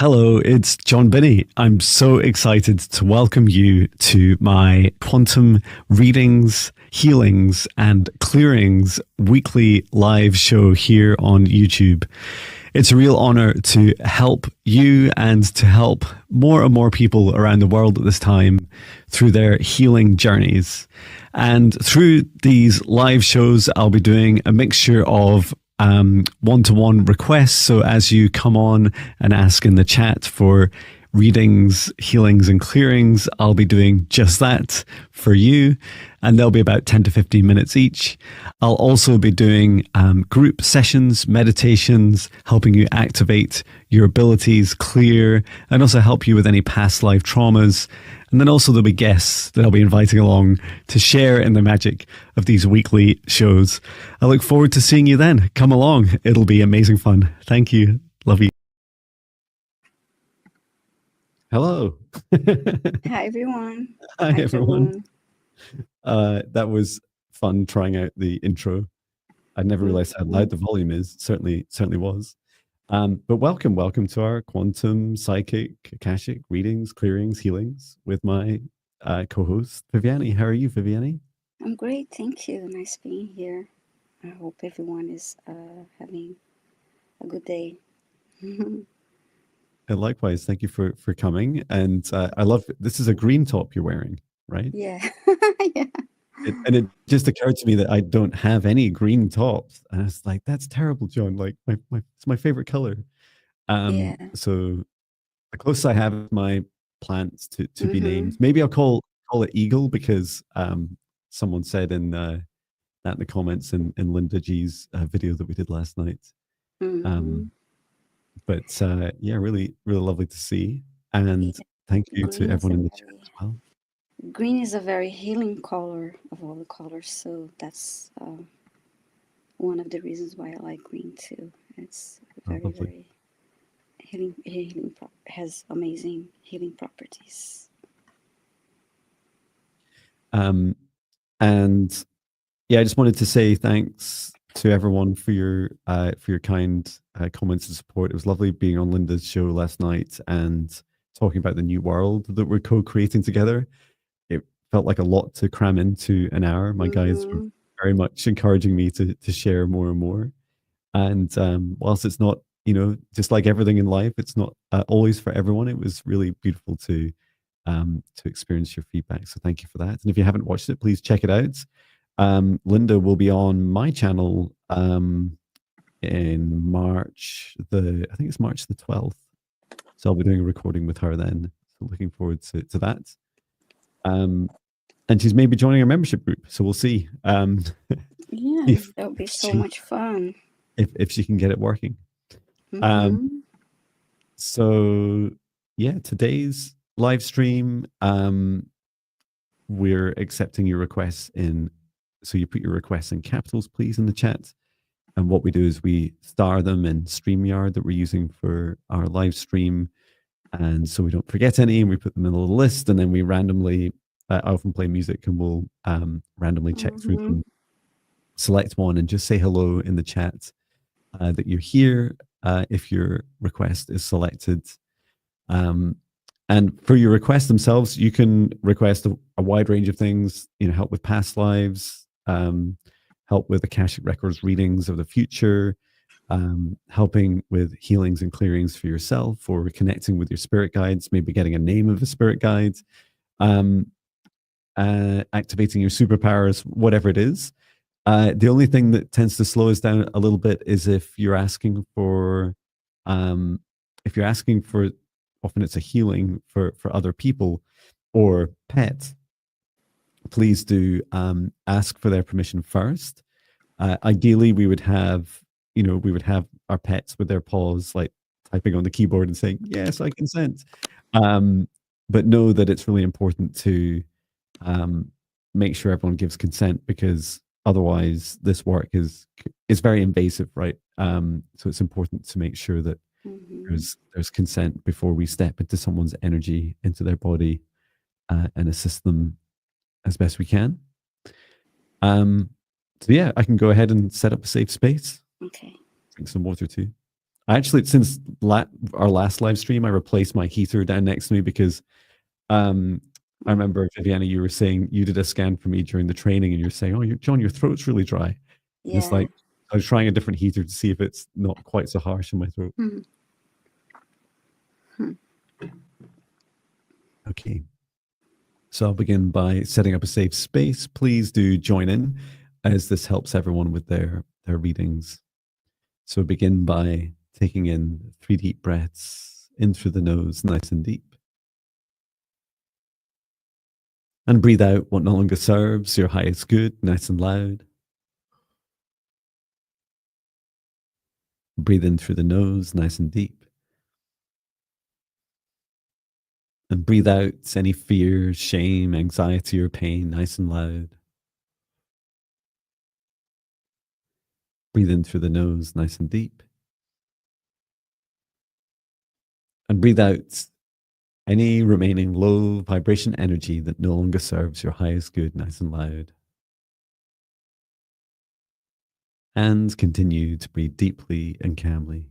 Hello, it's Jon Binnie. I'm so excited to welcome you to my quantum readings, healings, and clearings weekly live show here on YouTube. It's a real honor to help you and to help more and more people around the world at this time through their healing journeys. And through these live shows, I'll be doing a mixture of one-to-one requests. So as you come on and ask in the chat for readings, healings, and clearings, I'll be doing just that for you. And they'll be about 10 to 15 minutes each. I'll also be doing group sessions, meditations, helping you activate your abilities, clear, and also help you with any past life traumas. And then also there'll be guests that I'll be inviting along to share in the magic of these weekly shows. I look forward to seeing you then. Come along. It'll be amazing fun. Thank you. Love you. Hello. Hi, everyone. Hi, everyone. That was fun trying out the intro. I never realized how loud the volume is. Certainly was. But welcome to our quantum psychic Akashic readings, clearings, healings with my co-host Viviane. How are you, Viviane? I'm great, thank you. Nice being here. I hope everyone is having a good day. And likewise, thank you for coming. And I love this is a green top you're wearing, right? Yeah. Yeah. It just occurred to me that I don't have any green tops. And I was like, that's terrible, Jon. Like it's my favorite color. Yeah. So the closest I have is my plants to be named. Maybe I'll call it Eagle because someone said in the comments in Linda G's video that we did last night. But yeah, really lovely to see. And thank you to everyone in the chat as well. Green is a very healing color of all the colors, so that's one of the reasons why I like green too. It's very healing has amazing healing properties. And yeah, I just wanted to say thanks to everyone for your kind comments and support. It was lovely being on Linda's show last night and talking about the new world that we're co-creating together. It felt like a lot to cram into an hour. My guys were very much encouraging me to share more and more. And whilst it's not, just like everything in life, it's not always for everyone. It was really beautiful to experience your feedback. So thank you for that. And if you haven't watched it, please check it out. Linda will be on my channel in March. I think it's March the 12th. So I'll be doing a recording with her then. So looking forward to that. And she's maybe joining our membership group. So we'll see. Yeah, that would be so much fun. If she can get it working. So yeah, today's live stream, we're accepting your requests so you put your requests in capitals, please, in the chat. And what we do is we star them in StreamYard that we're using for our live stream. And so we don't forget any, and we put them in a little list, and then we randomly, I often play music and we'll randomly check through them, select one and just say hello in the chat that you're here if your request is selected. And for your requests themselves, you can request a wide range of things, help with past lives, help with Akashic Records readings of the future, helping with healings and clearings for yourself, or connecting with your spirit guides, maybe getting a name of a spirit guide, activating your superpowers, whatever it is. The only thing that tends to slow us down a little bit is if you're asking for, often it's a healing for other people or pets. Please do ask for their permission first. Ideally, we would have our pets with their paws like typing on the keyboard and saying, "Yes, I consent." But know that it's really important to make sure everyone gives consent, because otherwise this work is very invasive, right? So it's important to make sure that there's consent before we step into someone's energy, into their body, and assist them as best we can. So yeah, I can go ahead and set up a safe space. Okay. Drink some water too. Actually, since our last live stream, I replaced my heater down next to me because I remember, Viviane, you were saying you did a scan for me during the training, and you're saying, "Oh, John, your throat's really dry." And it's Yeah. like I was trying a different heater to see if it's not quite so harsh in my throat. Okay. So I'll begin by setting up a safe space. Please do join in, as this helps everyone with their readings. So begin by taking in 3 deep breaths in through the nose, nice and deep. And breathe out what no longer serves your highest good, nice and loud. Breathe in through the nose, nice and deep. And breathe out any fear, shame, anxiety, or pain, nice and loud. Breathe in through the nose, nice and deep. And breathe out any remaining low vibration energy that no longer serves your highest good, nice and loud. And continue to breathe deeply and calmly.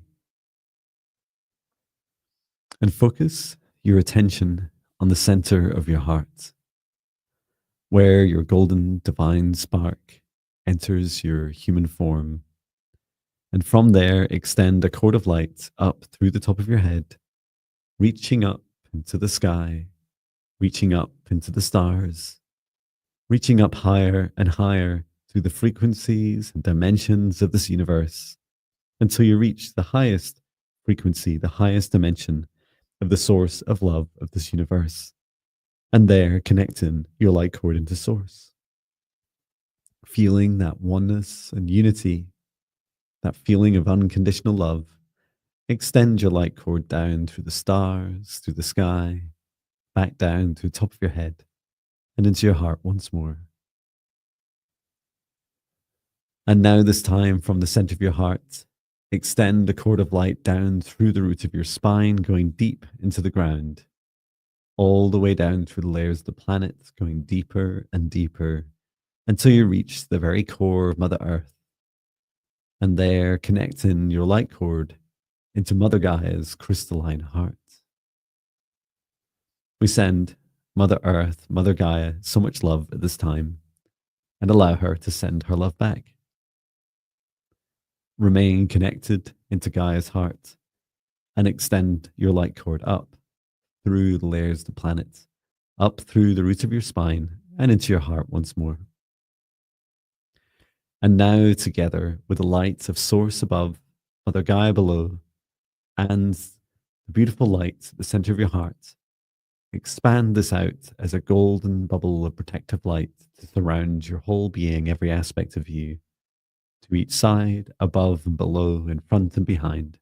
And focus your attention on the center of your heart, where your golden divine spark enters your human form. And from there, extend a cord of light up through the top of your head, reaching up into the sky, reaching up into the stars, reaching up higher and higher through the frequencies and dimensions of this universe until you reach the highest frequency, the highest dimension of the source of love of this universe. And there, connecting your light cord into source, feeling that oneness and unity, that feeling of unconditional love. Extend your light cord down through the stars, through the sky, back down to the top of your head, and into your heart once more. And now, this time, from the center of your heart, extend the cord of light down through the root of your spine, going deep into the ground, all the way down through the layers of the planet, going deeper and deeper until you reach the very core of Mother Earth. And there, connecting your light cord into Mother Gaia's crystalline heart. We send Mother Earth, Mother Gaia, so much love at this time, and allow her to send her love back. Remain connected into Gaia's heart and extend your light cord up through the layers of the planet, up through the root of your spine and into your heart once more. And now, together with the light of Source above, Mother Gaia below, and the beautiful light at the center of your heart, expand this out as a golden bubble of protective light to surround your whole being, every aspect of you, to each side, above and below, in front and behind.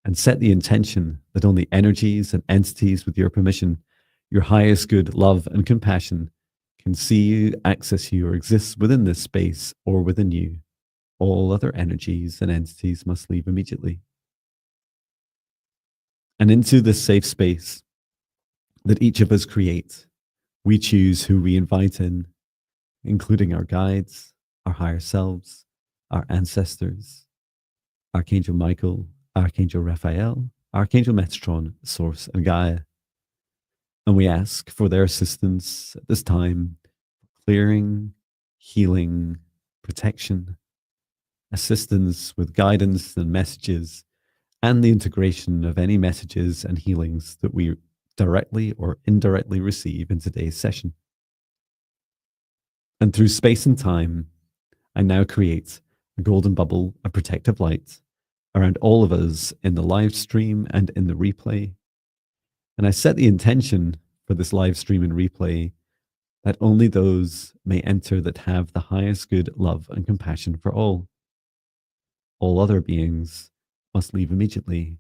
And set the intention that only energies and entities with your permission, your highest good, love, and compassion can see you, access you, or exist within this space or within you. All other energies and entities must leave immediately. And into this safe space that each of us create, we choose who we invite in, including our guides, our higher selves, our ancestors, Archangel Michael, Archangel Raphael, Archangel Metatron, Source, and Gaia. And we ask for their assistance at this time, clearing, healing, protection, assistance with guidance and messages, and the integration of any messages and healings that we directly or indirectly receive in today's session. And through space and time, I now create a golden bubble of protective light around all of us in the live stream and in the replay. And I set the intention for this live stream and replay that only those may enter that have the highest good, love, and compassion for all. All other beings must leave immediately.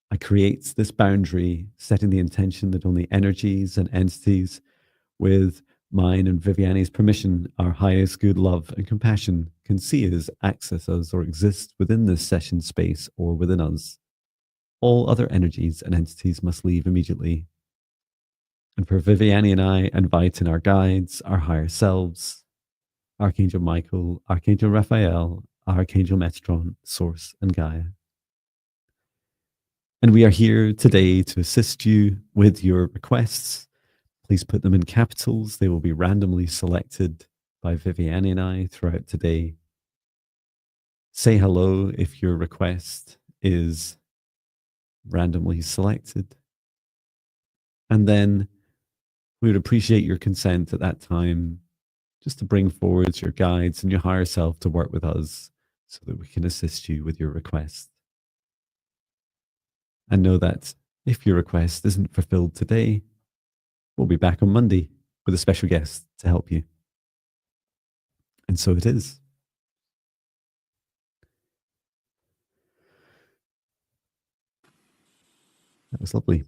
I create this boundary, setting the intention that only energies and entities with mine and Viviane's permission, our highest good, love, and compassion can see us, access us, or exist within this session space or within us. All other energies and entities must leave immediately. And for Viviane and I, invite in our guides, our higher selves, Archangel Michael, Archangel Raphael, Archangel Metatron, Source, and Gaia. And we are here today to assist you with your requests. Please put them in capitals. They will be randomly selected by Viviane and I throughout today. Say hello if your request is randomly selected. And then we would appreciate your consent at that time just to bring forward your guides and your higher self to work with us so that we can assist you with your request. And know that if your request isn't fulfilled today, we'll be back on Monday with a special guest to help you. And so it is. That was lovely.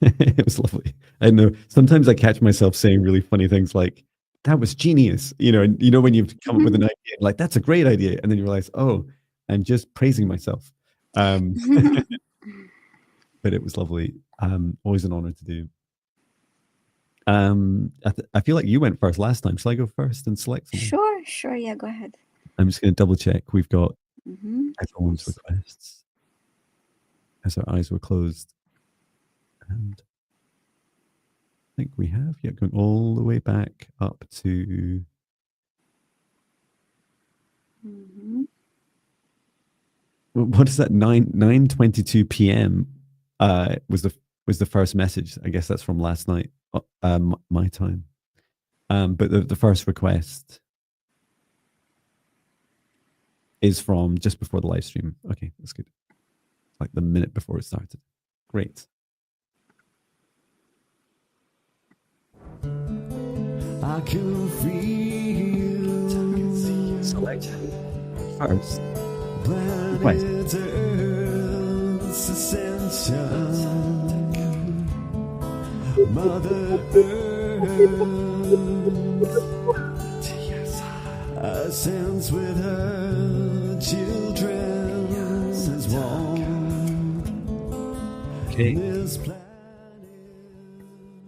It was lovely. I know sometimes I catch myself saying really funny things like, that was genius, and when you've come up with an idea, like, that's a great idea. And then you realize, oh, I'm just praising myself. But it was lovely. Always an honor to do. I feel like you went first last time. Shall I go first and select someone? Sure. Yeah, go ahead. I'm just going to double check. We've got everyone's Yes. requests as our eyes were closed. And I think we have, going all the way back up to what is that? 9:22 p.m. Was the first message. I guess that's from last night, my time. But the first request is from just before the live stream. Okay, that's good. Like the minute before it started. Great. I can feel select first. Planet Earth's ascension, Mother Earth ascends with her children as one. Okay.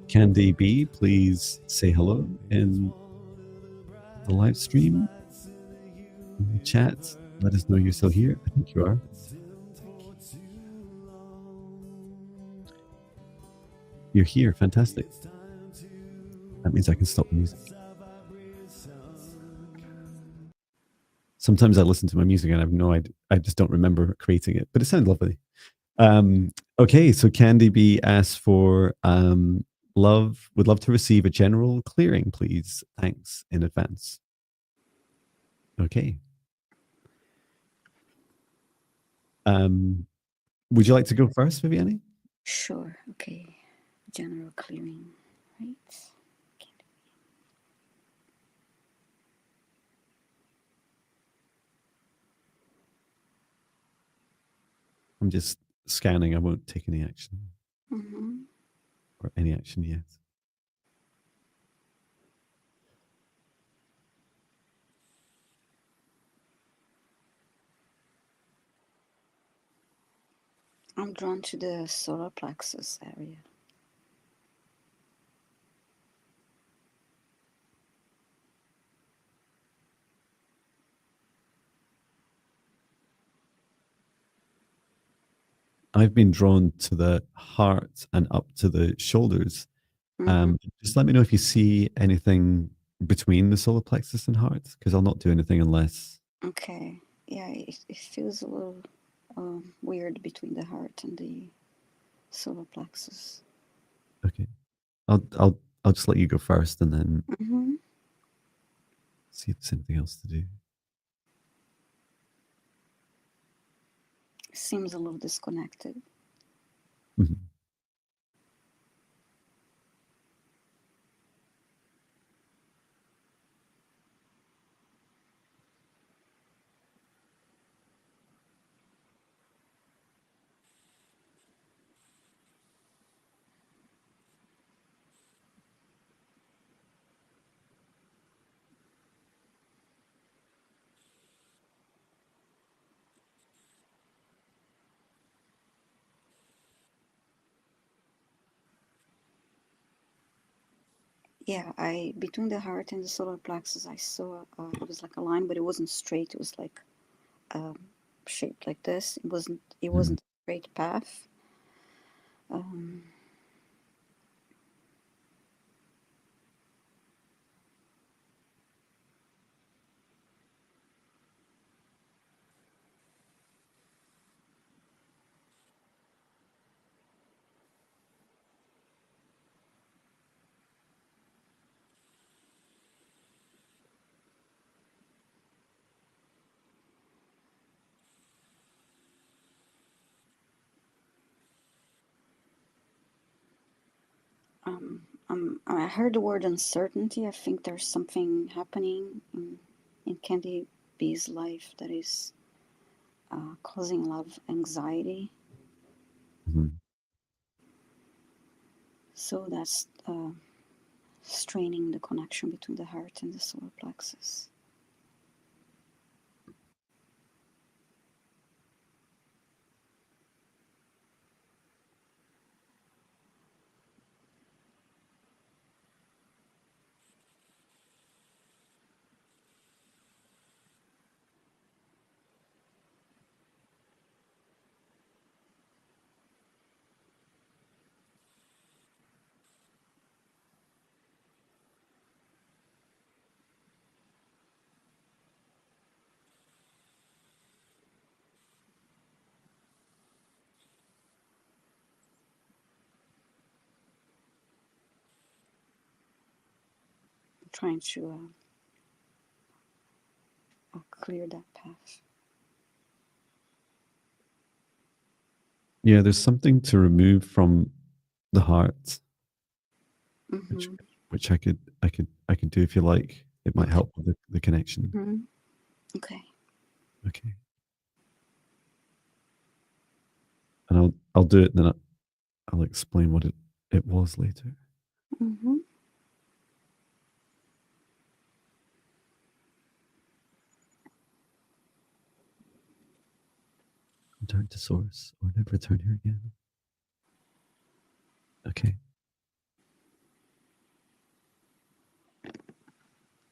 Candy B, please say hello in the live stream. In the chat, let us know you're still here. I think you are. You're here. Fantastic. That means I can stop the music. Sometimes I listen to my music and I have no idea. I just don't remember creating it, but it sounds lovely. Okay, so Candy B asks for would love to receive a general clearing, please. Thanks in advance. Okay. Would you like to go first, Viviane? Sure. Okay. General clearing, right? I'm just scanning. I won't take any action. Or any action yet. I'm drawn to the solar plexus area. I've been drawn to the heart and up to the shoulders. Just let me know if you see anything between the solar plexus and heart, because I'll not do anything unless. Okay. Yeah, it feels a little weird between the heart and the solar plexus. Okay, I'll just let you go first, and then see if there's anything else to do. Seems a little disconnected. Yeah, I between the heart and the solar plexus, I saw it was like a line, but it wasn't straight. It was like shaped like this. It wasn't. It Mhm. wasn't a straight path. Um, I heard the word uncertainty. I think there's something happening in Candy B's life that is causing a lot of anxiety. Mhm. So that's straining the connection between the heart and the solar plexus. I'm trying to clear that path. Yeah, there's something to remove from the heart, which Mm-hmm. which I could do if you like. It might Okay. help with the connection. Mm-hmm. Okay. Okay, and I'll do it, and then I'll explain what it was later. Mm-hmm. Return to source, or never return here again. Okay,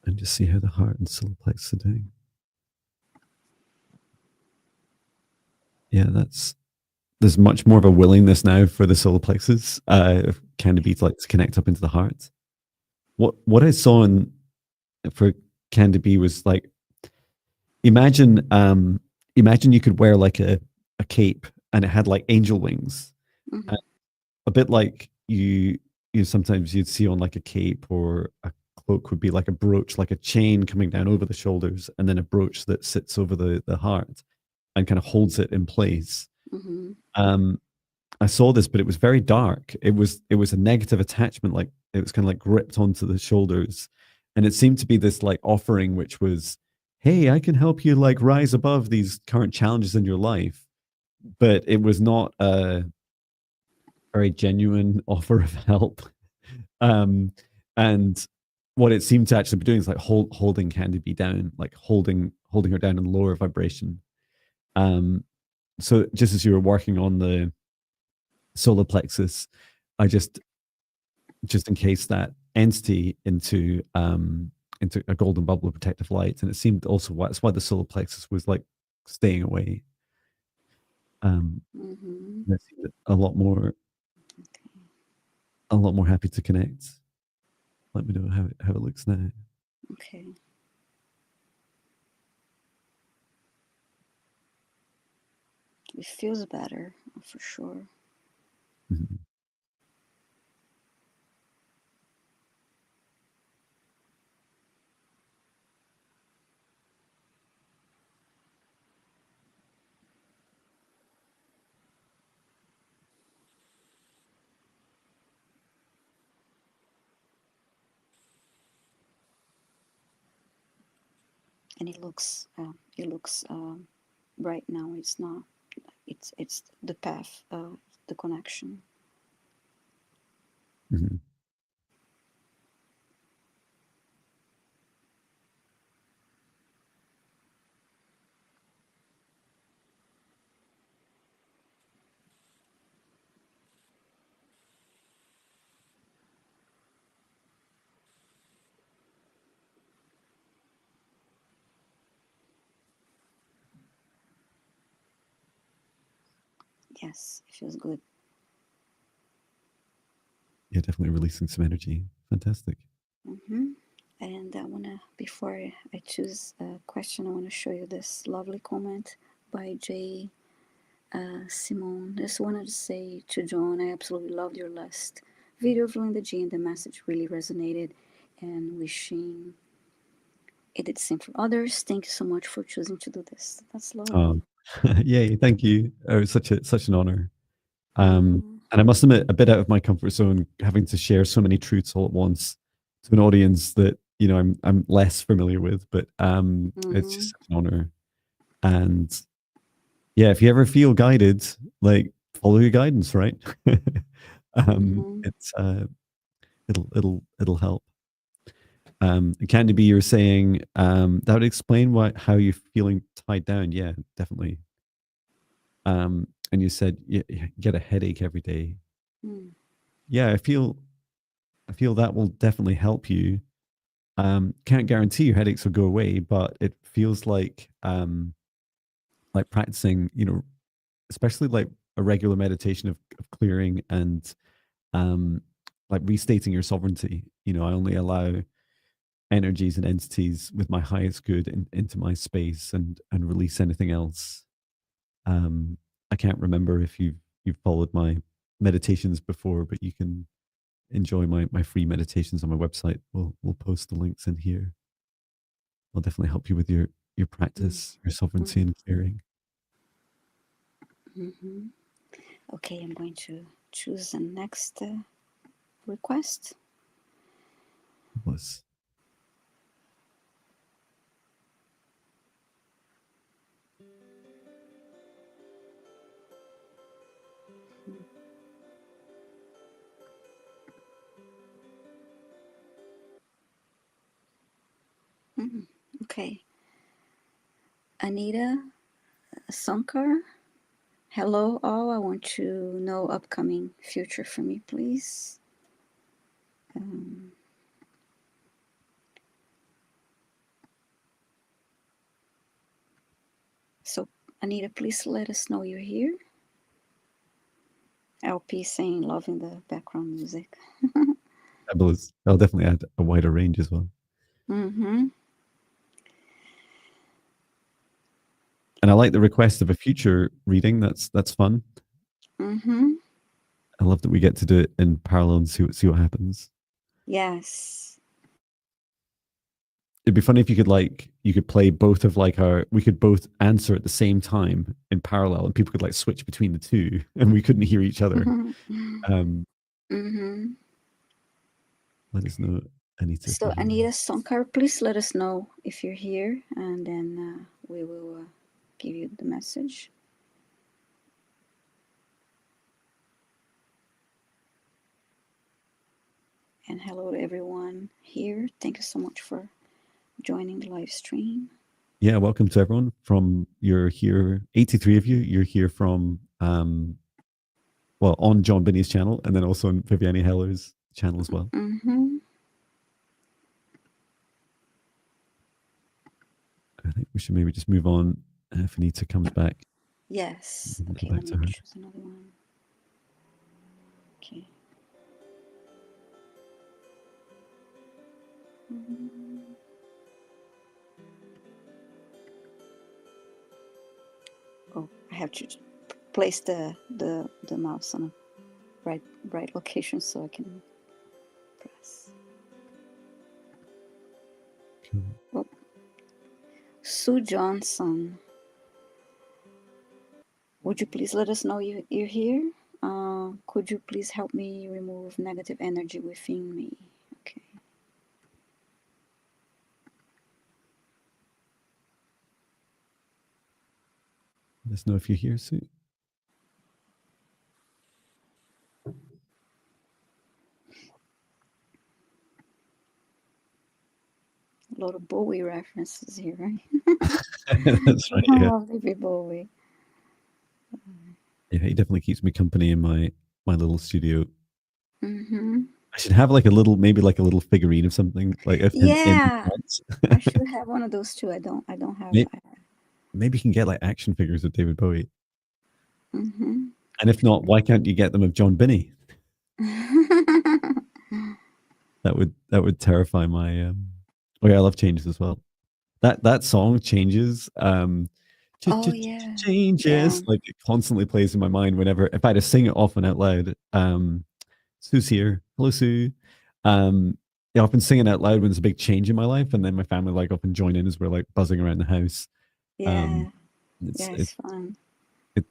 and just see how the heart and solar plexus are doing. Yeah, there's much more of a willingness now for the solar plexus kind of be to like to connect up into the heart. What I saw in for Candy B was like imagine imagine you could wear like a cape and it had like angel wings, Mm-hmm. uh, a bit like you sometimes you'd see on like a cape or a cloak would be like a brooch, like a chain coming down over the shoulders, and then a brooch that sits over the heart and kind of holds it in place. Mm-hmm. Um, I saw this, but it was very dark. It was a negative attachment, like it was kind of like gripped onto the shoulders, and it seemed to be this like offering, which was, "Hey, I can help you like rise above these current challenges in your life." But it was not a very genuine offer of help. Um, and what it seemed to actually be doing is like holding Candy B down, like holding her down in lower vibration. Um, so just as you were working on the solar plexus, I just in case that entity into a golden bubble of protective light, and it seemed also that's why the solar plexus was like staying away. Mm-hmm. And it seemed a lot more happy to connect. Let me know how it looks now. Okay. It feels better for sure. Mhm. And it looks right now. It's not. It's the path, the connection. Mhm. Yes, it feels good. Yeah, definitely releasing some energy. Fantastic. Hmm. And I wanna, before I choose a question, I wanna show you this lovely comment by J. Simone. Just wanted to say to Jon, I absolutely loved your last video of Linda G, and the message really resonated. And wishing it did the same for others. Thank you so much for choosing to do this. That's lovely. Yay! Thank you. Oh, it's such an honor. Mm-hmm. And I must admit, a bit out of my comfort zone, having to share so many truths all at once to an audience that I'm less familiar with. But it's Mm-hmm. just such an honor. And yeah, if you ever feel guided, like follow your guidance, right? Mm-hmm. It's it'll help. Candy B, you're saying that would explain how you're feeling tied down. Yeah, definitely. And you said you get a headache every day. Mm. Yeah, I feel that will definitely help you. Can't guarantee your headaches will go away, but it feels like practicing, especially like a regular meditation of clearing and like restating your sovereignty. I only allow energies and entities with my highest good into my space and release anything else. I can't remember if you've followed my meditations before, but you can enjoy my free meditations on my website. We'll post the links in here. I'll definitely help you with your practice, your sovereignty Mm-hmm. and clearing. Mm-hmm. Okay, I'm going to choose the next request. Was Mm-hmm. Okay, Anita Sankar. Hello, all. I want to know upcoming future for me, please. Um, so, Anita, please let us know you're here. LP saying, loving the background music. fabulous. I'll definitely add a wider range as well. Mm-hmm. And I like the request of a future reading. That's fun. Mm-hmm. I love that we get to do it in parallel and see what happens. Yes. It'd be funny if you could play both of we could both answer at the same time in parallel and people could like switch between the two and we couldn't hear each other. Um, Mm-hmm. let us know, Anita, if So, you're here. Anita Sankar, please let us know if you're here, and then we will give you the message. And hello to everyone here. Thank you so much for joining the live stream. Yeah, welcome to everyone. You're here, 83 of you. You're here from on Jon Binnie's channel, and then also on Viviane Heller's channel as well. Mm-hmm. I think we should maybe just move on. If Anita comes back, Yes. we can Okay, go let back to me her. choose another one. Okay. Mm-hmm. Oh, I have to place the mouse on a right location so I can press. Cool. Oh, Sue Johnson, would you please let us know you're here? Could you please help me remove negative energy within me? Okay. Let us know if you're here, Sue. A lot of Bowie references here, right? That's right. I Yeah, love David Bowie. yeah. He definitely keeps me company in my little studio. Mm-hmm. I should have like a little, maybe like a little figurine of something, like in Yeah, I should have one of those too. I don't. I don't have. maybe you can get like action figures of David Bowie. Mm-hmm. And if not, why can't you get them of Jon Binnie? That would terrify my. Oh yeah, I love Changes as well. That song Changes. Oh yeah, yeah, Changes, like it constantly plays in my mind whenever if I had to sing it often out loud. Sue's here. Hello, Sue. I often sing it out loud when there's a big change in my life, and then my family like often join in as we're like buzzing around the house. yeah, It's yeah. it, It's fun.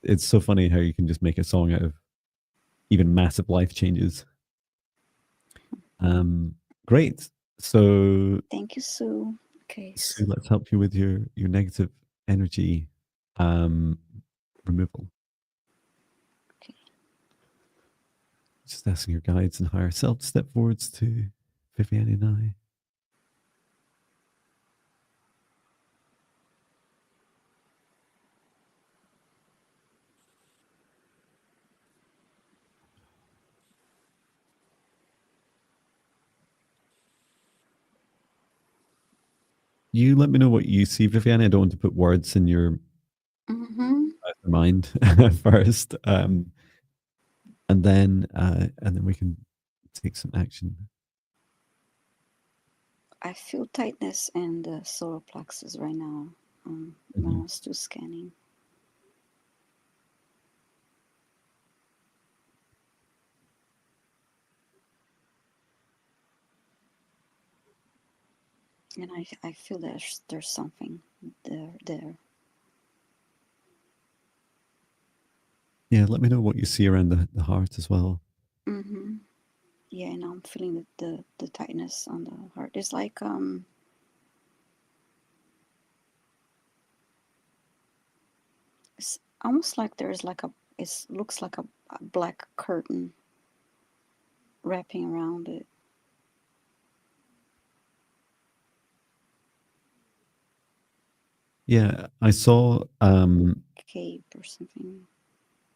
it's so funny how you can just make a song out of even massive life changes. Great. So, Thank you, Sue. Okay, Sue, let's help you with your negative energy removal. okay. Just asking your guides and higher self to step forwards to Viviane and I. You let me know what you see, Viviane. I don't want to put words in your mind first, and then we can take some action. I feel tightness in the solar plexus right now. When I was still scanning. And I feel there's something there. Yeah, let me know what you see around the heart as well. Yeah, and I'm feeling the tightness on the heart. It's like it's almost like there's like it looks like a black curtain wrapping around it. Yeah, I saw Cape or something.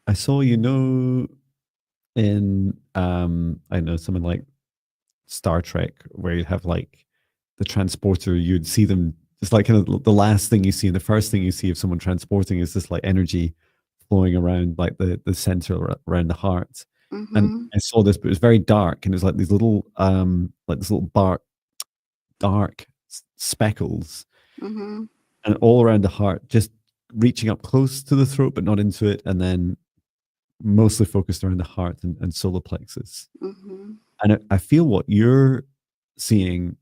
I saw in I know something like Star Trek where you'd have like the transporter, you'd see them. It's like kind of the last thing you see, and the first thing you see of someone transporting is this like energy flowing around like the center around the heart. And I saw this, but it was very dark, and it was like these little like this little dark speckles, and all around the heart, just reaching up close to the throat, but not into it, and then mostly focused around the heart and solar plexus. And I feel what you're seeing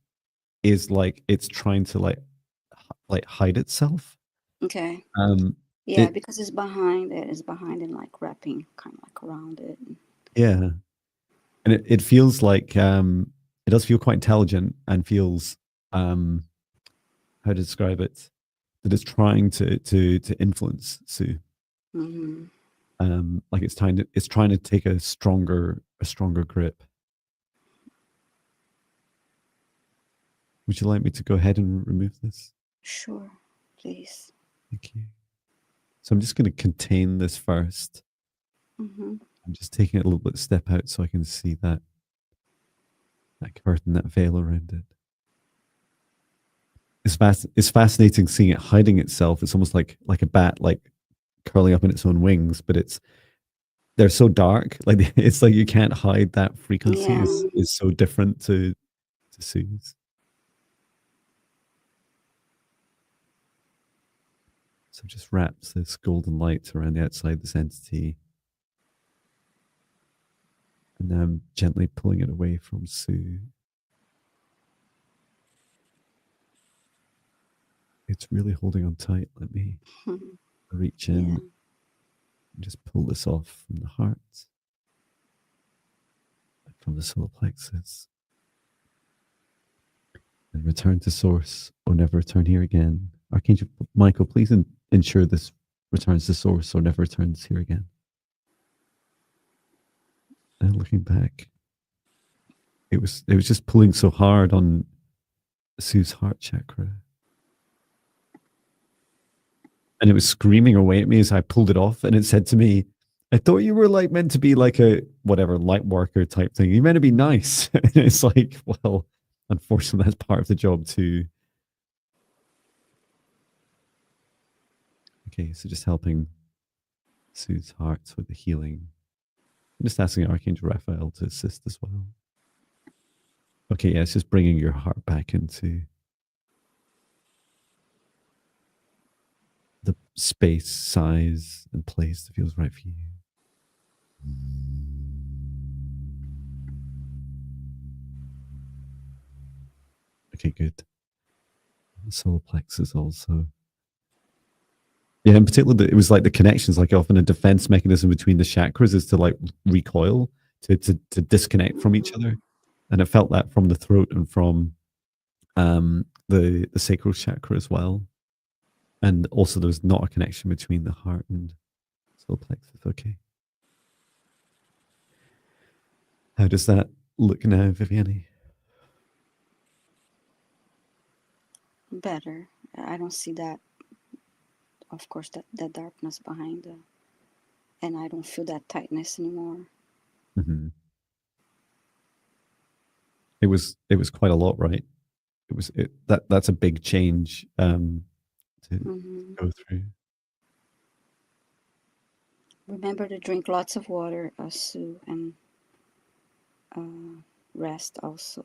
is like it's trying to like hide itself. Okay. Yeah, It because it's behind it. It's behind and like wrapping kind of like around it. yeah, and it feels like it does feel quite intelligent and feels how to describe it, that it's trying to influence Sue. Like it's trying to take a stronger grip. Would you like me to go ahead and remove this? Sure, please. Thank you. So I'm just going to contain this first. I'm just taking it a little bit step out so I can see that curtain, that veil around it. It's fascinating seeing it hiding itself. It's almost like a bat, like curling up in its own wings, but they're so dark. Like it's like you can't hide that frequency. Yeah. Is so different to Sue's. So just wraps this golden light around the outside this entity. And now I'm gently pulling it away from Sue. It's really holding on tight. Let me reach in and just pull this off from the heart, from the solar plexus, and return to source or never return here again. Archangel Michael, please ensure this returns to source or never returns here again. And looking back, it was just pulling so hard on Sue's heart chakra. And it was screaming away at me as I pulled it off. And it said to me, I thought you were like meant to be like a whatever light worker type thing. You meant to be nice. And it's like, well, unfortunately, that's part of the job too. Okay, so just helping Sue's heart with the healing. I'm just asking Archangel Raphael to assist as well. Okay, yeah, it's just bringing your heart back into the space, size, and place that feels right for you. Okay, good. The solar plexus also. Yeah, in particular, it was like the connections, like often a defense mechanism between the chakras is to like recoil, to disconnect from each other. And I felt that from the throat and from the sacral chakra as well. And also there's not a connection between the heart and solar plexus. Okay. How does that look now, Viviane? Better. I don't see that, of course, that darkness behind the, and I don't feel that tightness anymore. Mm-hmm. It was quite a lot, right? That's a big change to go through. Remember to drink lots of water, Sue, and rest also.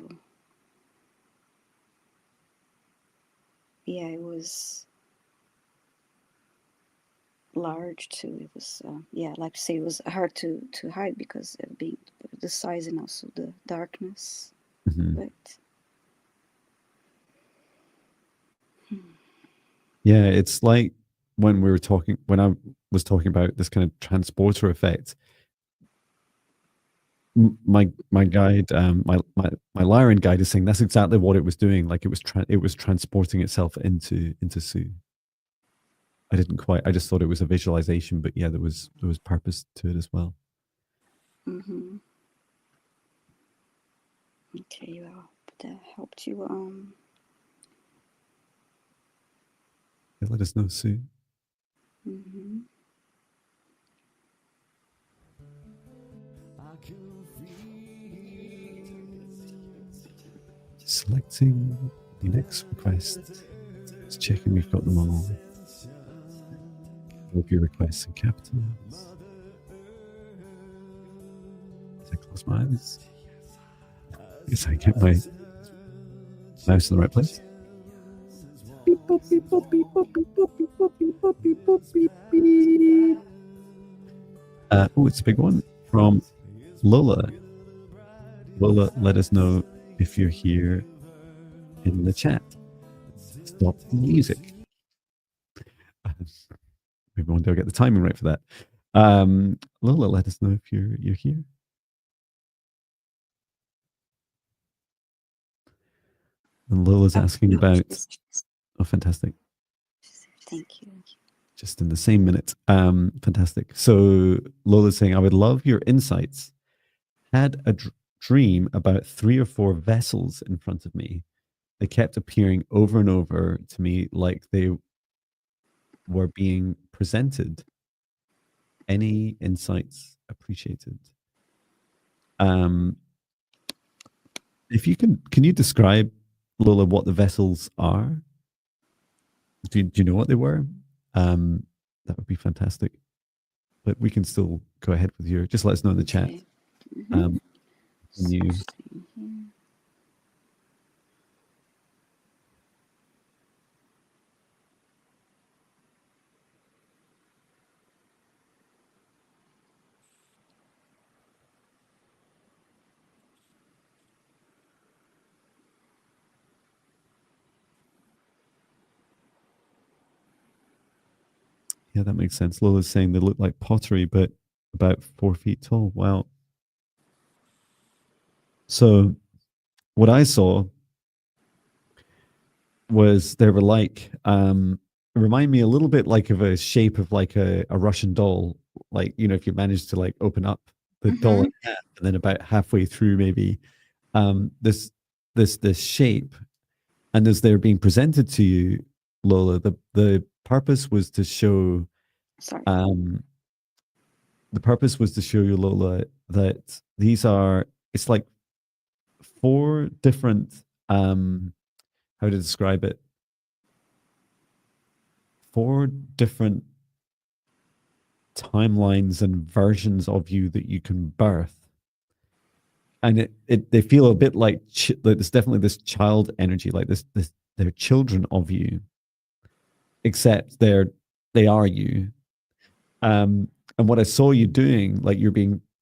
Yeah, it was large too. It was, yeah, like I say, it was hard to hide because of being the size and also the darkness. Mm-hmm. But Yeah, it's like when I was talking about this kind of transporter effect. My guide, my Lyran guide is saying that's exactly what it was doing. Like it was transporting itself into Sue. I just thought it was a visualization, but yeah, there was purpose to it as well. Okay, well, that helped you. Yeah, let us know, Sue. Selecting the next request. Just checking we've got them all. All of your requests in capitals. As I close my eyes, yes, I get my mouse in the right place. Beep, boop, beep, boop, beep, boop, beep, boop, beep, boop, beep, boop, beep, boop, beep, beep. Oh, it's a big one from Lola. Lola, let us know if you're here in the chat. Stop the music. Maybe one day I'll get the timing right for that. Lola, let us know if you're here. And Lola's asking about. Oh, fantastic! Thank you. Just in the same minute. Fantastic. So Lola's saying, I would love your insights. Had a dream about 3 or 4 vessels in front of me. They kept appearing over and over to me like they were being presented. Any insights appreciated? If you can you describe, Lola, what the vessels are? Do you know what they were? That would be fantastic. But we can still go ahead with your. Just let us know in the chat. You. Yeah, that makes sense. Lola's saying they look like pottery, but about 4 feet tall. Wow. So what I saw was they were like, remind me a little bit like of a shape of like a Russian doll. Like, you know, if you manage to like open up the doll in half, and then about halfway through maybe this shape, and as they're being presented to you, Lola, the purpose was to show the purpose was to show you, Lola, that these are, it's like 4 different, how to describe it? 4 different timelines and versions of you that you can birth. And they feel a bit like there's definitely this child energy, like this they're children of you, except they are you. And what I saw you doing, like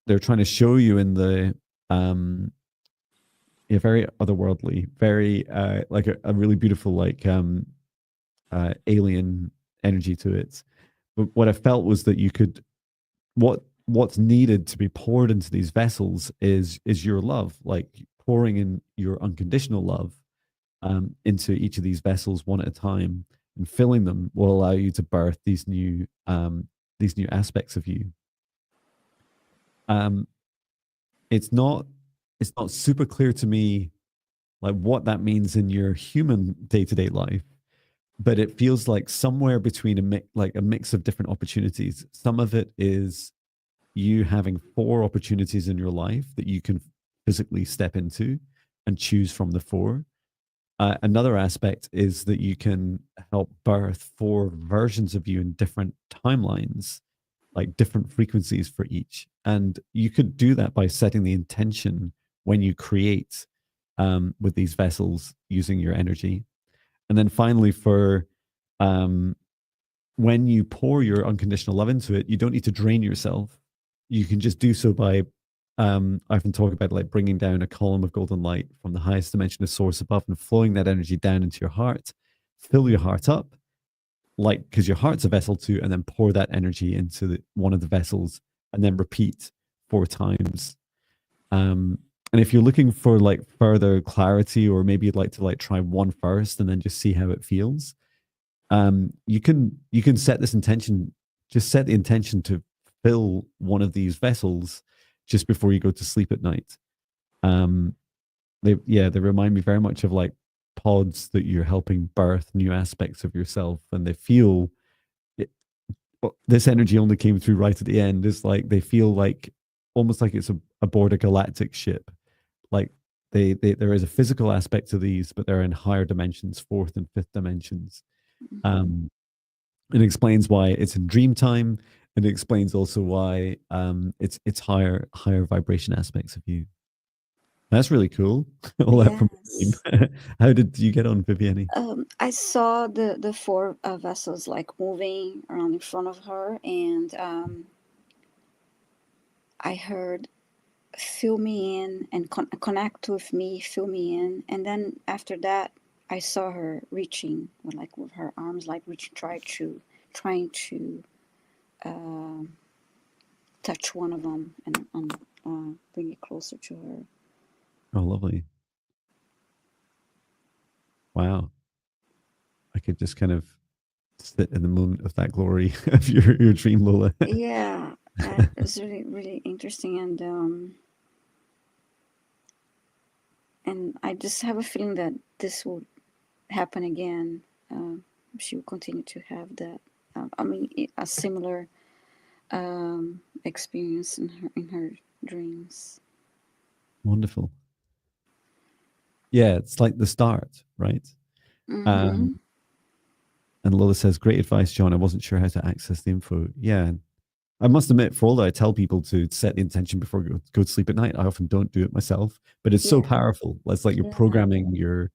they're trying to show you in the very otherworldly, very like a really beautiful like alien energy to it. But what I felt was that you could what's needed to be poured into these vessels is your love, like pouring in your unconditional love into each of these vessels one at a time, and filling them will allow you to birth these new aspects of you. It's not super clear to me like what that means in your human day-to-day life, but it feels like somewhere between a mix of different opportunities. Some of it is you having 4 opportunities in your life that you can physically step into and choose from the 4. Another aspect is that you can help birth 4 versions of you in different timelines, like different frequencies for each. And you could do that by setting the intention when you create with these vessels using your energy. And then finally, for when you pour your unconditional love into it, you don't need to drain yourself. You can just do so by I often talk about like bringing down a column of golden light from the highest dimension of source above and flowing that energy down into your heart. Fill your heart up, like because your heart's a vessel too, and then pour that energy into one of the vessels, and then repeat 4 times. And if you're looking for like further clarity, or maybe you'd like to like try one first and then just see how it feels, you can set this intention. Just set the intention to fill one of these vessels just before you go to sleep at night. They remind me very much of like pods that you're helping birth new aspects of yourself, and they feel it, this energy only came through right at the end. It's like they feel like almost like it's aboard a galactic ship. Like there is a physical aspect to these, but they're in higher dimensions, 4th and 5th dimensions. It explains why it's in dream time, and it explains also why it's higher vibration aspects of you. That's really cool. All that from a Yes. dream. How did you get on, Viviane? I saw the 4 vessels like moving around in front of her, and I heard fill me in and connect with me, fill me in. And then after that, I saw her reaching with her arms, like reaching, trying to touch one of them and bring it closer to her. Oh, lovely. Wow. I could just kind of sit in the moment of that glory of your dream, Lola. Yeah, that is really, really interesting. And I just have a feeling that this will happen again. She will continue to have that. A similar experience in her dreams. Wonderful. Yeah, it's like the start, right? Mm-hmm. And Lola says, great advice, John. I wasn't sure how to access the info. Yeah. I must admit, for all that I tell people to set the intention before go to sleep at night, I often don't do it myself, but it's so Yeah. powerful. It's like you're Yeah. programming your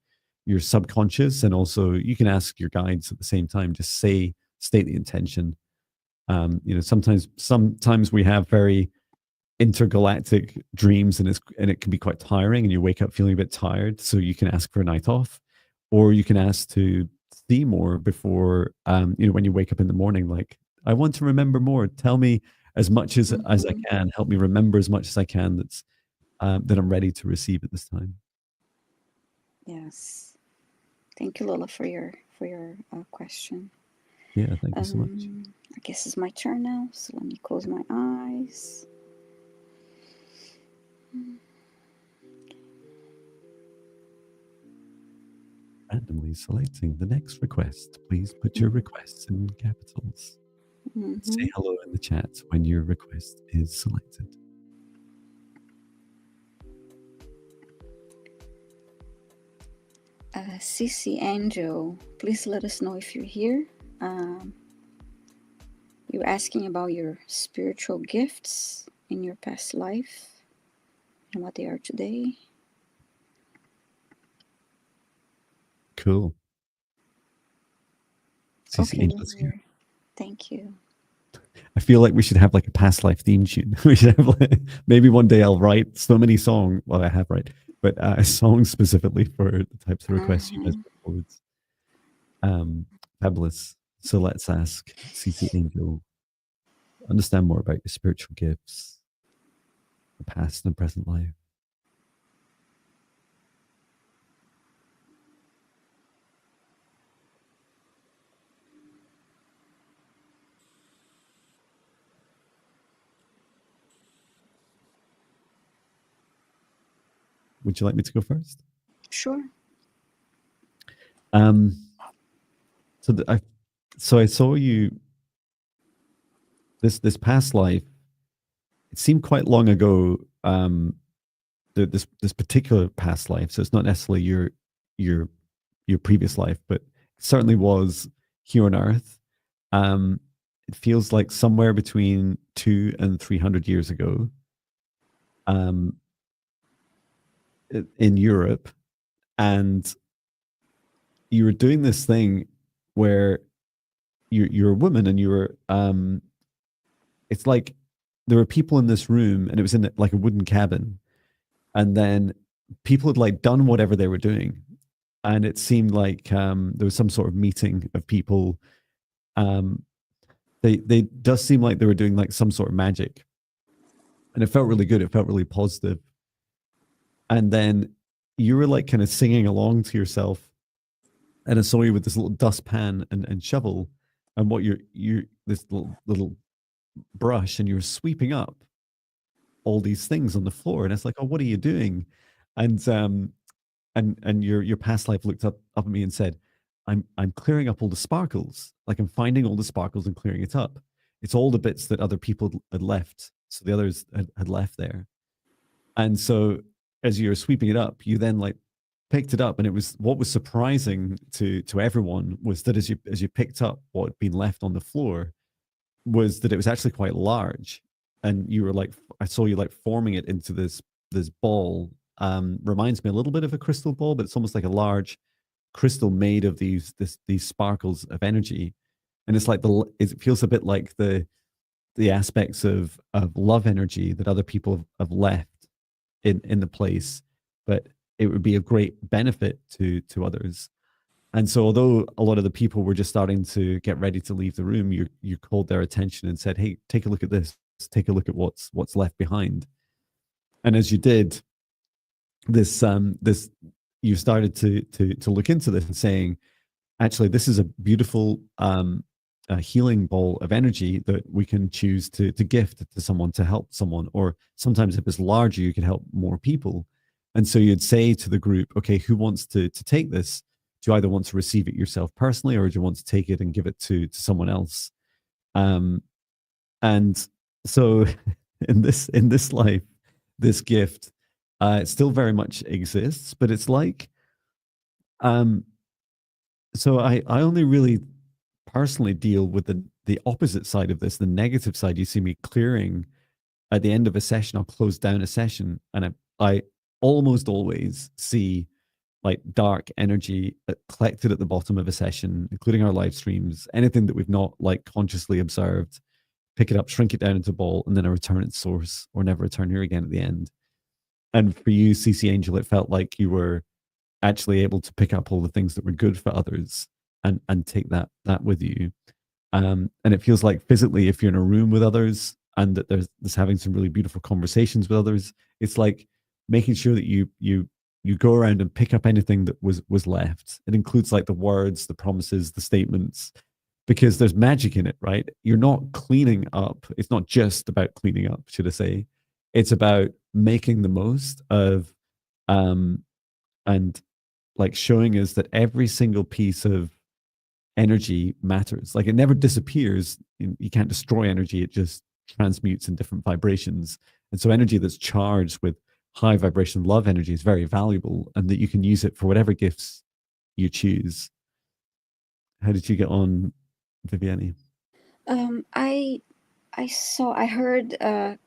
subconscious, and also you can ask your guides at the same time. Just state the intention. Sometimes we have very intergalactic dreams, and it can be quite tiring, and you wake up feeling a bit tired. So you can ask for a night off, or you can ask to see more before when you wake up in the morning. Like, I want to remember more. Tell me as much as I can. Help me remember as much as I can. That I'm ready to receive at this time. Yes. Thank you, Lola, for your question. Yeah, thank you so much. I guess it's my turn now. So let me close my eyes. Randomly selecting the next request. Please put your requests in capitals. Say hello in the chat when your request is selected. Sissy Angel, please let us know if you're here. You're asking about your spiritual gifts in your past life and what they are today. Cool. CC Okay, Angel's here. thank you. I feel like we should have like a past life theme tune. We should have like, maybe one day I'll write so many songs. Well, I have right, but songs specifically for the types of requests you guys put forward. Fabulous. So let's ask CC Angel, understand more about your spiritual gifts, the past and present life. Would you like me to go first? Sure. So I saw you this past life. It seemed quite long ago. This particular past life. So it's not necessarily your previous life, but it certainly was here on Earth. It feels like somewhere between 200 and 300 years ago. In Europe, and you were doing this thing where you're a woman and you were it's like there were people in this room and it was in like a wooden cabin, and then people had like done whatever they were doing, and it seemed like there was some sort of meeting of people. They does seem like they were doing like some sort of magic, and it felt really good. It felt really positive. And then you were like kind of singing along to yourself, and I saw you with this little dustpan and shovel, and what you're this little brush, and you're sweeping up all these things on the floor. And it's like, oh, what are you doing? And your past life looked up at me and said, I'm clearing up all the sparkles. Like I'm finding all the sparkles and clearing it up. It's all the bits that other people had left. So the others had left there. And so as you're sweeping it up, you then like picked it up, and it was what was surprising to everyone was that as you picked up what had been left on the floor, was that it was actually quite large, and you were like, I saw you like forming it into this ball. Reminds me a little bit of a crystal ball, but it's almost like a large crystal made of these sparkles of energy, and it's like it feels a bit like the aspects of love energy that other people have left in the place, but it would be of great benefit to others. And so although a lot of the people were just starting to get ready to leave the room, you called their attention and said, hey, take a look at this, take a look at what's left behind. And as you did this, you started to look into this and saying, actually, this is a beautiful a healing ball of energy that we can choose to gift to someone, to help someone, or sometimes if it's larger, you can help more people. And so you'd say to the group, okay, who wants to take this? Do you either want to receive it yourself personally, or do you want to take it and give it to someone else? And so in this life, this gift, it still very much exists, but it's like, so I only really personally deal with the opposite side of this, the negative side. You see me clearing at the end of a session. I'll close down a session, and I almost always see like dark energy collected at the bottom of a session, including our live streams, anything that we've not like consciously observed, pick it up, shrink it down into a ball, and then I return its source, or never return here again at the end. And for you, CC Angel, it felt like you were actually able to pick up all the things that were good for others and take that with you. And it feels like physically, if you're in a room with others and that there's having some really beautiful conversations with others, it's like making sure that you go around and pick up anything that was left. It includes like the words, the promises, the statements, because there's magic in it, right? You're not cleaning up. It's not just about cleaning up, should I say. It's about making the most of, and like showing us that every single piece of energy matters. Like it never disappears. You can't destroy energy. It just transmutes in different vibrations. And so energy that's charged with high vibration love energy is very valuable, and that you can use it for whatever gifts you choose. How did you get on, Viviane? I I heard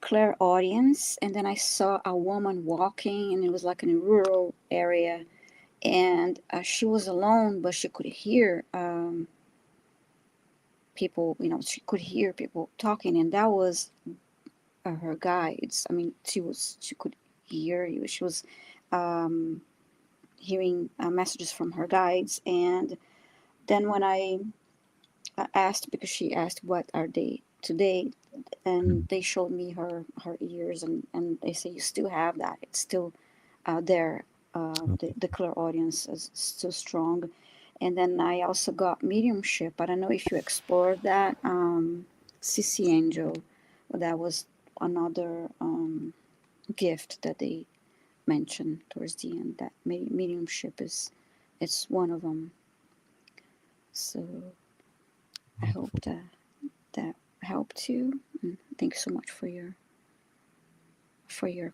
clairaudience, and then I saw a woman walking, and it was like in a rural area, and she was alone, but she could hear people. She could hear people talking, and that was her guides. I mean, she could hear you. She was um, hearing messages from her guides, and then when I asked, because she asked what are they today, and Mm. they showed me her ears, and they say you still have that. It's still there. Okay. The clairaudience is still strong. And then I also got mediumship. I don't know if you explored that. CC Angel, that was another gift that they mentioned towards the end. That mediumship is, it's one of them. So I hope Wonderful. that helped you. And thanks so much for your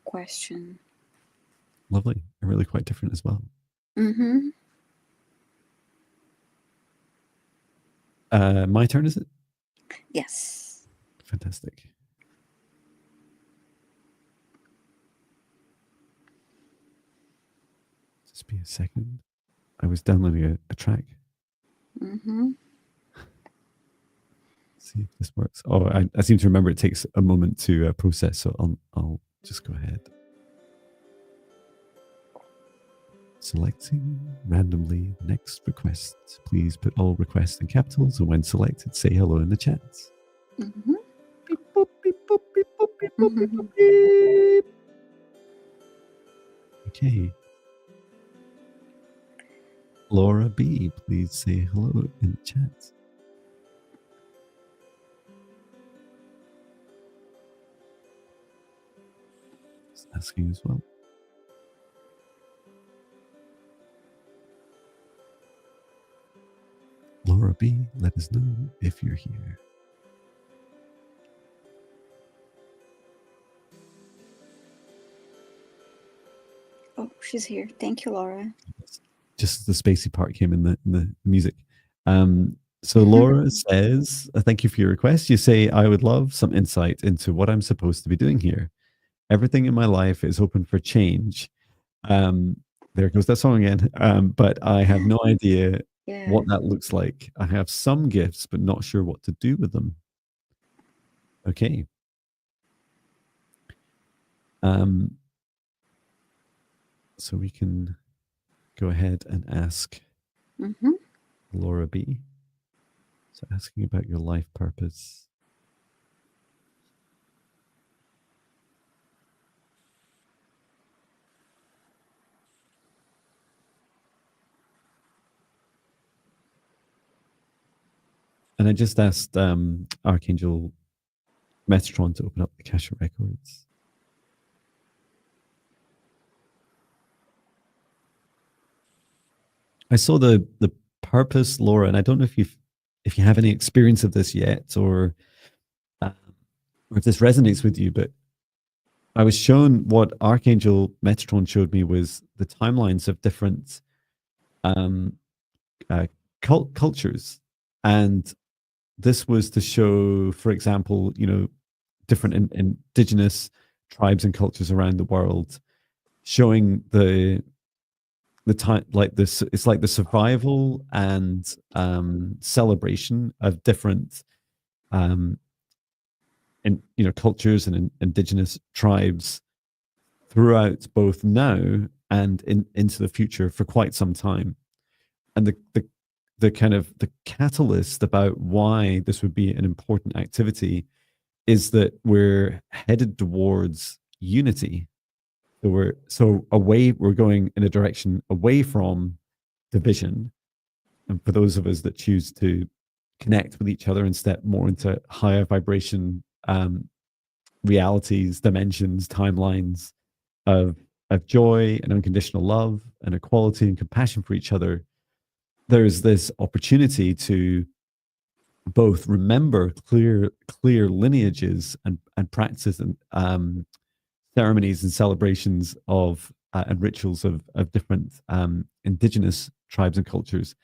question. Lovely. And really quite different as well. Mm-hmm. My turn, is it? Yes. Fantastic. Just be a second. I was downloading a track. Mm-hmm. See if this works. Oh, I seem to remember it takes a moment to process, so I'll just go ahead. Selecting randomly the next request. Please put all requests in capitals, and when selected, say hello in the chat. Mm-hmm. Beep, boop, beep, boop, beep, boop, beep, boop, beep, Mm-hmm. boop, beep. Okay. Laura B, please say hello in the chat. Just asking as well. Laura B, let us know if you're here. Oh, she's here. Thank you, Laura. Just the spacey part came in the music. So Laura says, thank you for your request. You say, I would love some insight into what I'm supposed to be doing here. Everything in my life is open for change. There goes that song again. But I have no idea Yeah. what that looks like. I have some gifts, but not sure what to do with them. Okay. So we can go ahead and ask Mm-hmm. Laura B. So asking about your life purpose. And I just asked Archangel Metatron to open up the Akashic records. I saw the purpose, Laura, and I don't know if you have any experience of this yet, or if this resonates with you, but I was shown what Archangel Metatron showed me was the timelines of different cultures, and this was to show, for example, different indigenous tribes and cultures around the world, showing the time, like this. It's like the survival and celebration of different in cultures and indigenous tribes throughout both now and into the future for quite some time. And the kind of the catalyst about why this would be an important activity is that we're headed towards unity. We're going in a direction away from division. And for those of us that choose to connect with each other and step more into higher vibration realities, dimensions, timelines of joy and unconditional love and equality and compassion for each other, there's this opportunity to both remember clear lineages and practices and ceremonies and celebrations of and rituals of different indigenous tribes and cultures,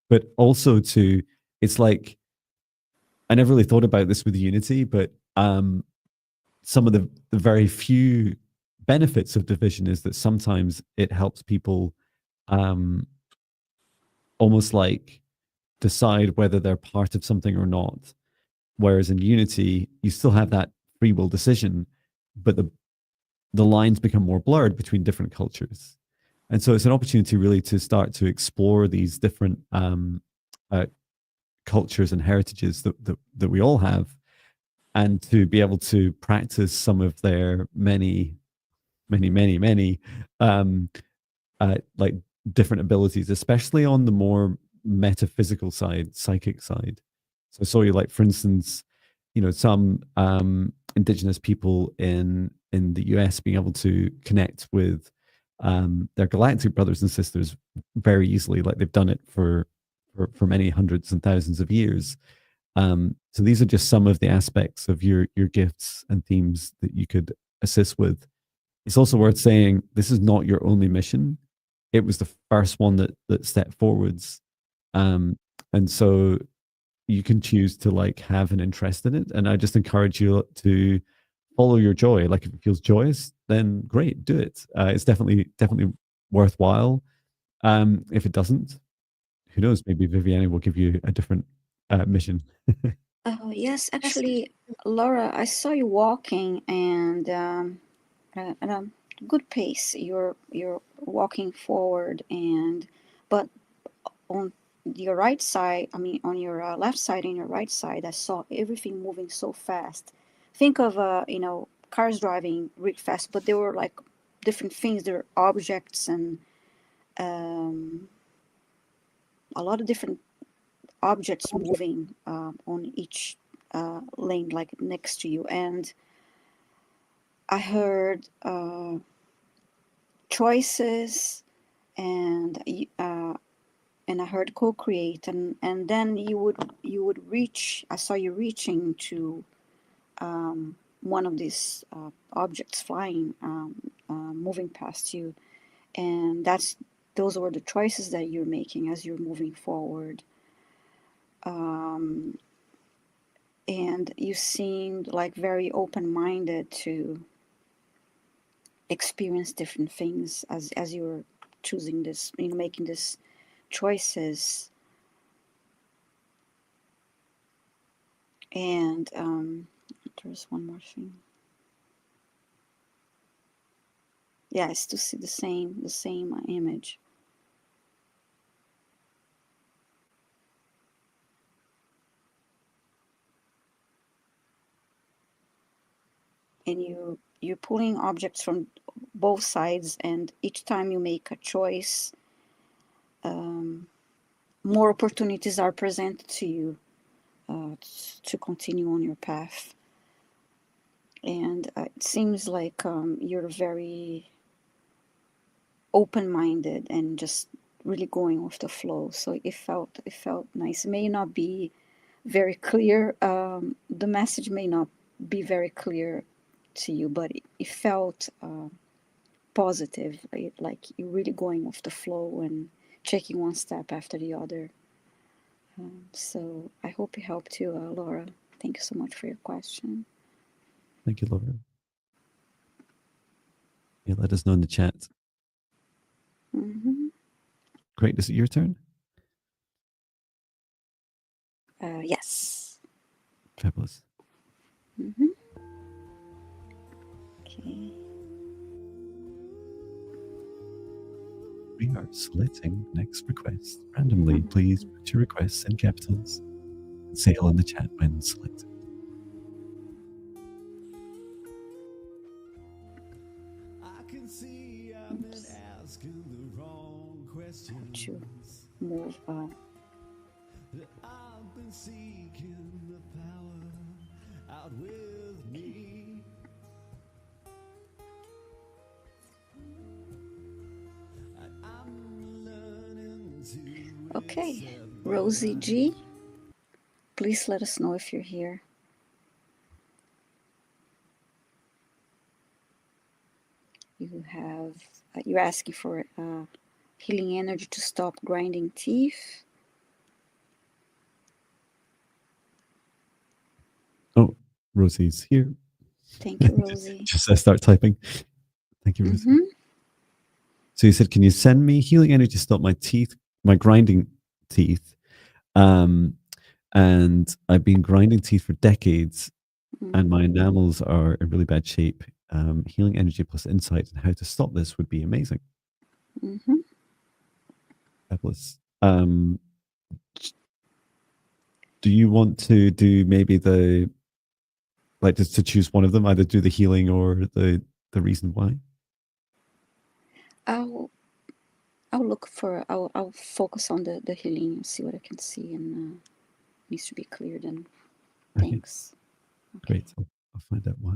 but also to, it's like I never really thought about this with Unity, but some of the very few benefits of division is that sometimes it helps people almost like decide whether they're part of something or not. Whereas in Unity, you still have that free will decision, but the lines become more blurred between different cultures. And so it's an opportunity really to start to explore these different cultures and heritages that we all have, and to be able to practice some of their many like different abilities, especially on the more metaphysical side, psychic side. So I saw you, like, for instance, some indigenous people in the US being able to connect with their galactic brothers and sisters very easily, like they've done it for many hundreds and thousands of years. So these are just some of the aspects of your gifts and themes that you could assist with. It's also worth saying this is not your only mission. It was the first one that stepped forwards, and so you can choose to like have an interest in it. And I just encourage you to follow your joy. Like if it feels joyous, then great, do it. It's definitely worthwhile. If it doesn't, who knows? Maybe Viviane will give you a different mission. Yes, actually, Laura, I saw you walking and at a good pace. You're walking forward, but on your right side, I mean, on your left side and your right side, I saw everything moving so fast. Think of cars driving really fast, but there were like different things. There were objects and a lot of different objects moving on each lane, like next to you. And I heard choices, and I heard co-create, and then you would reach. I saw you reaching to one of these objects flying, moving past you, and those were the choices that you're making as you're moving forward. And you seemed like very open-minded to experience different things as you were choosing this, making these choices. And there's one more thing. Yeah, I still see the same image. And you're pulling objects from both sides, and each time you make a choice, more opportunities are presented to you to continue on your path. And it seems like you're very open-minded and just really going with the flow. So it felt nice. It may not be very clear. The message may not be very clear to you, but it felt positive. Like you're really going with the flow and taking one step after the other. So I hope it helped you, Laura. Thank you so much for your question. Thank you, Laura. Yeah, let us know in the chat. Mm-hmm. Great. Is it your turn? Yes. Fabulous. Mm-hmm. Okay. We are selecting next request randomly. Please put your requests in capitals and say hello in the chat when selected. Oops. Have to move I've been seeking the power out with me. I'm learning to Okay, Rosie G, please let us know if you're here. You're asking for healing energy to stop grinding teeth. Rosie's here. Thank you, Rosie. Just start typing. Thank you, Rosie. Mm-hmm. So you said, can you send me healing energy to stop my teeth, my grinding teeth? And I've been grinding teeth for decades, and my enamels are in really bad shape. Healing energy plus insight on how to stop this would be amazing. Mm-hmm. Fabulous. Do you want to do maybe the, like, just to choose one of them, either do the healing or the reason why? I'll I'll focus on the healing and see what I can see, and needs to be cleared. And Okay, thanks. Okay. great. I'll find out why.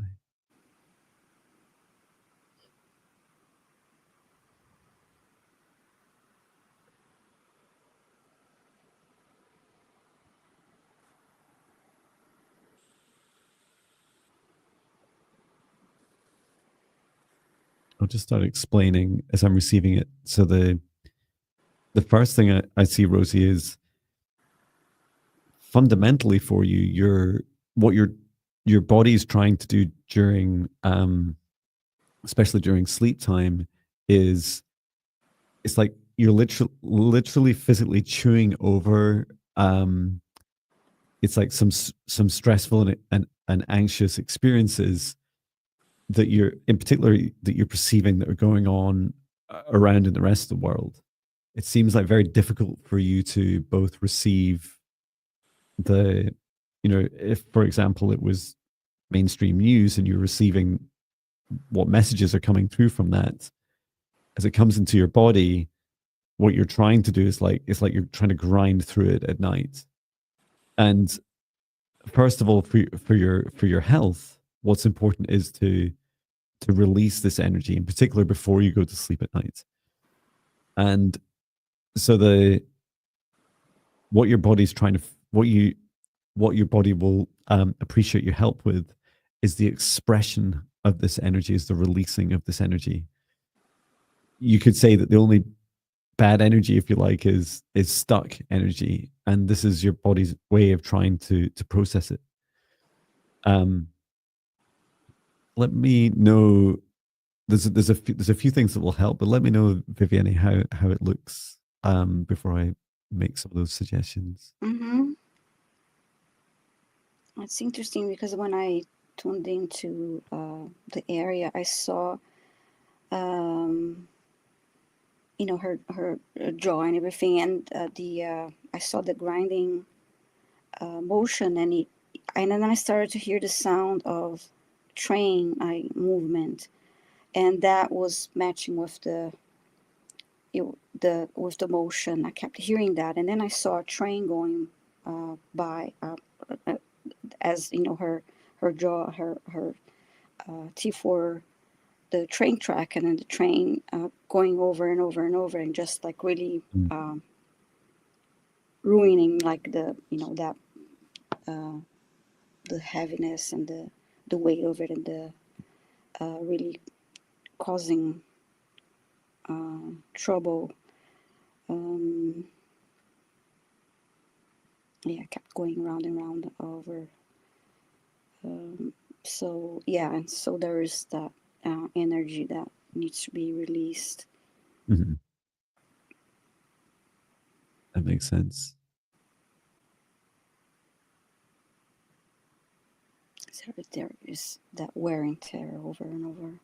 I'll just start explaining as I'm receiving it. So the first thing I see, Rosie, is fundamentally for you, what your body is trying to do during, especially during sleep time, is it's like you're literally physically chewing over. It's like some stressful and anxious experiences that you're, in particular, that you're perceiving that are going on around in the rest of the world. It seems like very difficult for you to both receive the, if, for example, it was mainstream news and you're receiving what messages are coming through from that, as it comes into your body, what you're trying to do is like, it's like you're trying to grind through it at night. And first of all, for your health, what's important is to release this energy, in particular before you go to sleep at night. And so what your body's trying to, what your body will appreciate your help with is the expression of this energy, is the releasing of this energy. You could say that the only bad energy, if you like, is stuck energy, and this is your body's way of trying to process it. Let me know. There's a few things that will help, but let me know, Viviane, how it looks before I make some of those suggestions. Mm-hmm. It's interesting because when I tuned into the area, I saw, her jaw and everything, and I saw the grinding motion, and then I started to hear the sound of train movement, and that was matching with with the motion. I kept hearing that, and then I saw a train going by, as her jaw, her teeth were the train track, and then the train going over and over and over, and just like really ruining, like, that the heaviness and the weight of it, and the really causing trouble. Yeah, I kept going round and round over. So yeah, and so there is that energy that needs to be released. Mm-hmm. That makes sense. So there is that wear and tear over and over.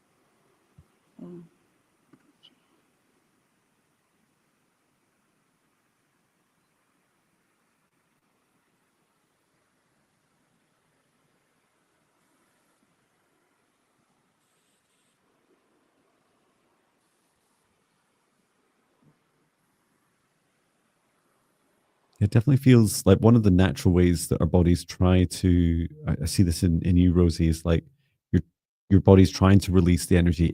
It definitely feels like one of the natural ways that our bodies try to, I see this in you, Rosie, is like your body's trying to release the energy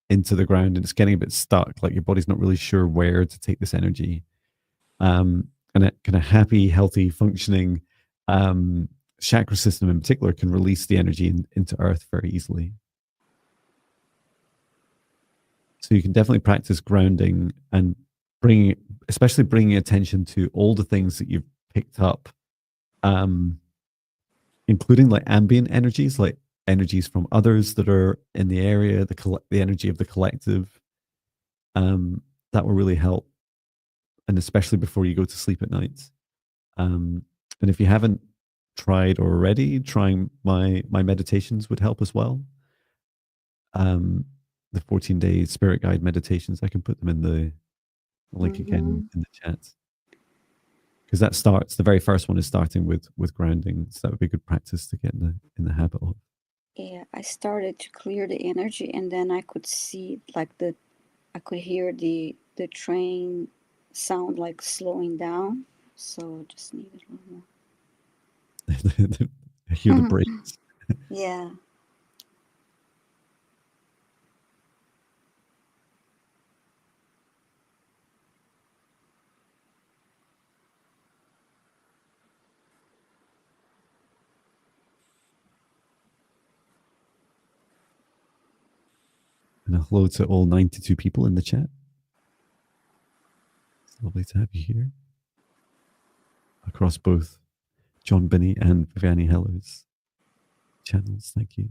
into the ground, and it's getting a bit stuck. Like your body's not really sure where to take this energy. And a kind of happy, healthy, functioning chakra system in particular can release the energy into earth very easily. So you can definitely practice grounding and especially bringing attention to all the things that you've picked up, including like ambient energies, like energies from others that are in the area, the energy of the collective. That will really help, and especially before you go to sleep at night. And if you haven't tried already, trying my meditations would help as well. The 14-day spirit guide meditations, I can put them in the link again in the chat, because that starts, the very first one is starting with grounding, so that would be a good practice to get in the habit of. Yeah, I started to clear the energy, and then I could see like I could hear the train sound like slowing down. So just needed a little more. I hear the brakes. Yeah. And a hello to all 92 people in the chat. It's lovely to have you here across both Jon Binnie and Viviane Heller's channels. Thank you.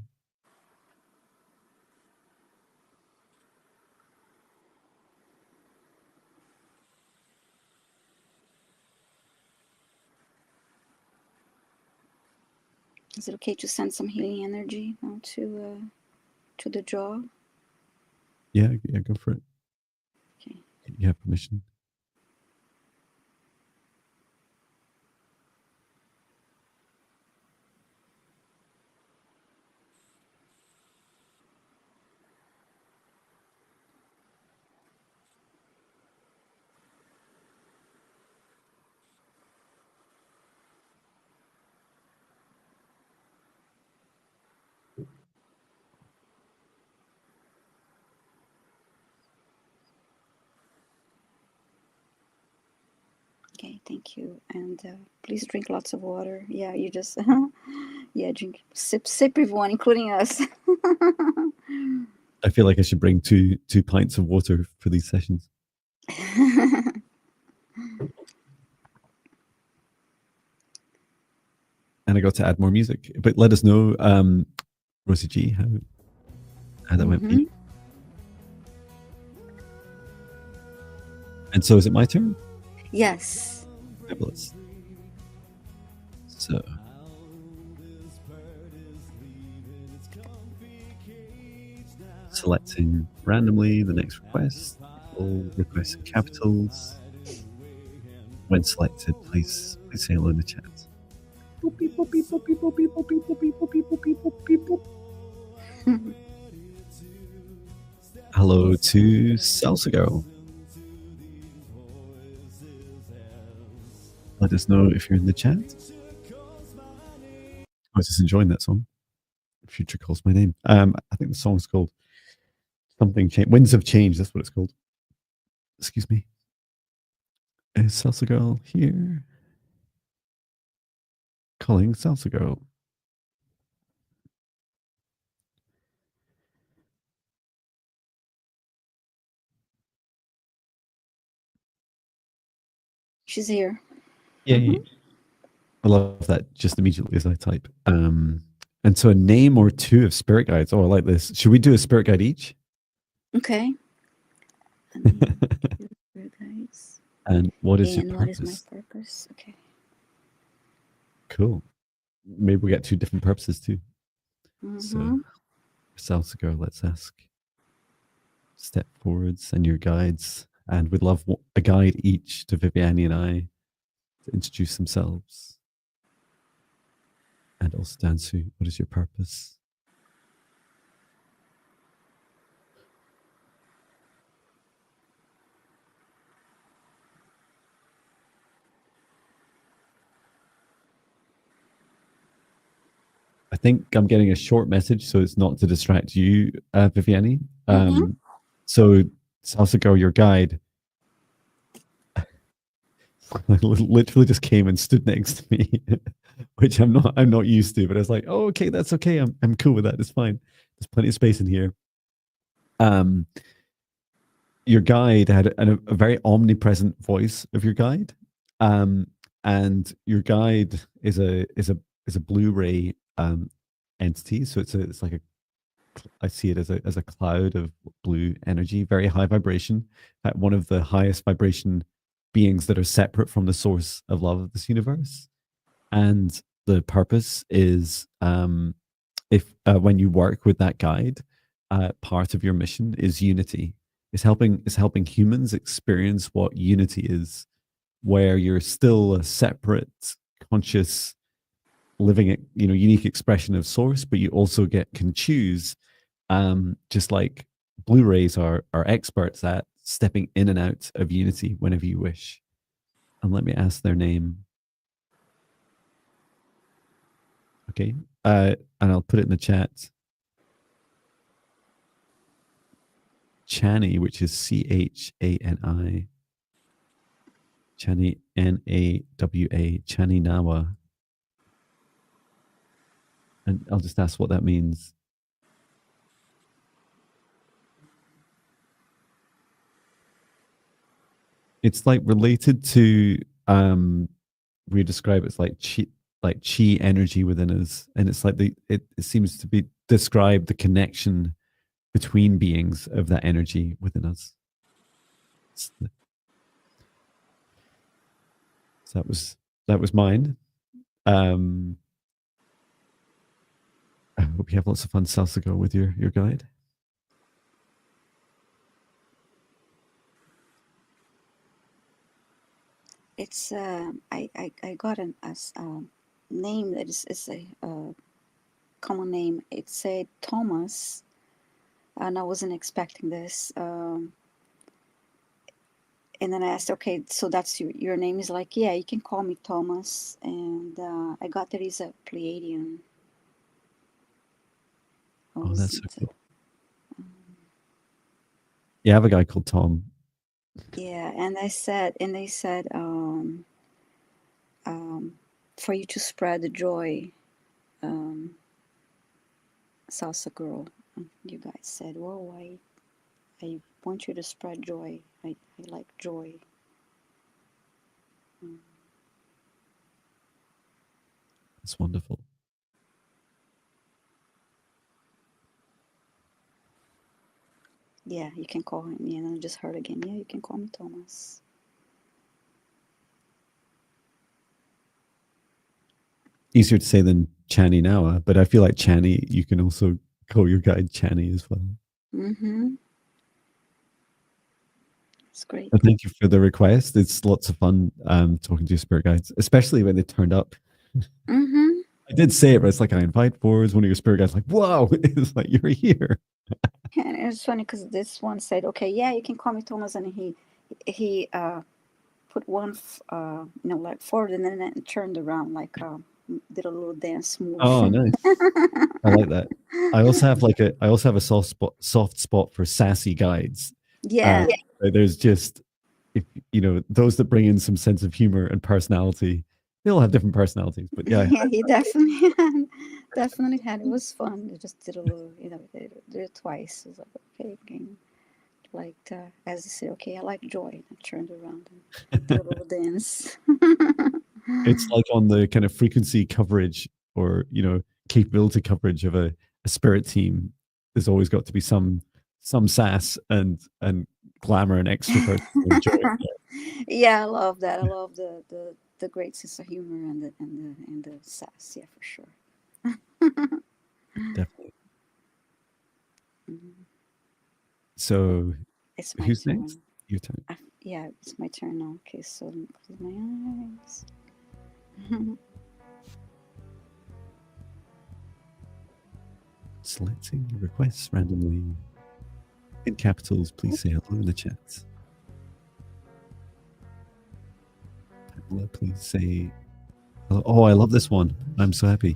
Is it okay to send some healing energy now to the jaw? Yeah, go for it. Okay. You have permission. Okay, thank you. And please drink lots of water. Yeah, you just, yeah, drink, sip, everyone, including us. I feel like I should bring two pints of water for these sessions. And I got to add more music. But let us know, Rosie G, how that went for you. And so is it my turn? Yes. Fabulous. So selecting randomly the next request, all requests in capitals. When selected, please say hello in the chat. Hello to Salsa Girl. Let us know if you're in the chat. I was just enjoying that song. Future Calls My Name. I think the song's called something change. Winds of Change. That's what it's called. Excuse me. Is Salsa Girl here? Calling Salsa Girl. She's here. Yay. I love that just immediately as I type. And so a name or two of spirit guides. Oh, I like this. Should we do a spirit guide each? Okay. And what is your and purpose? what is my purpose? Okay. Cool. Maybe we get two different purposes too. So, Salsa Girl, let's ask. Step forwards and your guides. And we'd love a guide each to Viviane and I to introduce themselves. And also Dansu, what is your purpose? I think I'm getting a short message, so it's not to distract you, Viviane. So, Salsa Girl, your guide, literally just came and stood next to me, which I'm not used to. But I was like, oh, okay, that's okay. I'm cool with that. It's fine. There's plenty of space in here. Your guide had a very omnipresent voice of your guide, and your guide is a Blu-ray entity. So it's like I see it as a cloud of blue energy, very high vibration. One of the highest vibration beings that are separate from the source of love of this universe. And the purpose is, if when you work with that guide, part of your mission is unity. Is helping humans experience what unity is, where you're still a separate, conscious, living, unique expression of source, but you also can choose, just like Blu-rays are experts at stepping in and out of unity whenever you wish. And let me ask their name. Okay. And I'll put it in the chat. Chani, which is Chani. Chani, Nawa. Chani Nawa. And I'll just ask what that means. It's like related to, we describe it's like chi energy within us, and it's like it seems to be described the connection between beings of that energy within us. So that was mine. I hope you have lots of fun, Salsago, with your guide. It's I got a name that is a common name. It said Thomas, and I wasn't expecting this. And then I asked, okay, so that's your name? Is like, yeah, you can call me Thomas. And I got that he's a Pleiadian. Oh, that's so cool. Yeah, I have a guy called Tom. Yeah, and they said, for you to spread the joy, salsa girl. You guys said, "Whoa, I want you to spread joy. I like joy." That's wonderful. Yeah, you can call him. Yeah, and I just heard again. Yeah, you can call me Thomas. Easier to say than Chani Nawa, but I feel like Chani, you can also call your guide Chani as well. Mm-hmm. It's great. And thank you for the request. It's lots of fun talking to your spirit guides, especially when they turned up. Mm-hmm. I did say it, but it's like I invite forwards. One of your spirit guides, like, whoa, it's like you're here. And it's funny because this one said, "Okay, yeah, you can call me Thomas," and he put one like forward and then turned around, like did a little dance move. Oh, nice. I like that. I also have a soft spot for sassy guides. Yeah. There's just, if those that bring in some sense of humor and personality. They all have different personalities, but yeah. Yeah, he definitely had. It was fun. They just did a little, they did it twice. It was like, okay, again. Like, as I said, okay, I like joy. I turned around and did a little dance. It's like on the kind of frequency coverage or capability coverage of a spirit team. There's always got to be some sass and glamour and extrovert and joy. Yeah, I love that. I love the great sense of humor and the sass. Yeah, for sure. Definitely. Mhm. So It's my who's turn. next? Your turn. Yeah, it's my turn now. Okay, so let me close my eyes. Selecting requests randomly in capitals. Please say hello in the chat. Pamela, please say hello. Oh, I love this one. I'm so happy.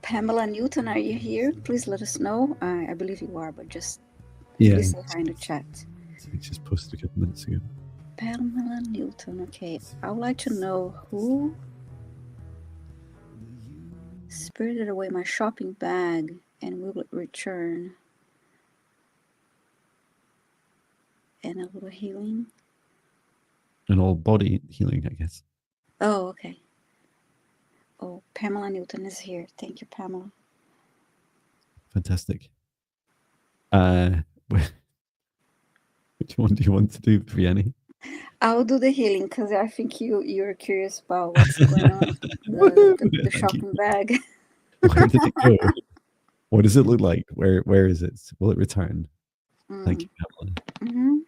Pamela Newton, are you here? Please let us know. I believe you are, but just Yeah, please say hi in the chat. I just posted a couple minutes ago. Pamela Newton. Okay, I would like to know who spirited away my shopping bag and will it return? And a little healing. And all body healing, I guess. Oh, okay. Oh, Pamela Newton is here. Thank you, Pamela. Fantastic. Which one do you want to do, Viviane? I'll do the healing because I think you're curious about what's going on with the Thank you. shopping bag. Where did it go? What does it look like? Where is it? Will it return? Thank you, Pamela. Mm-hmm.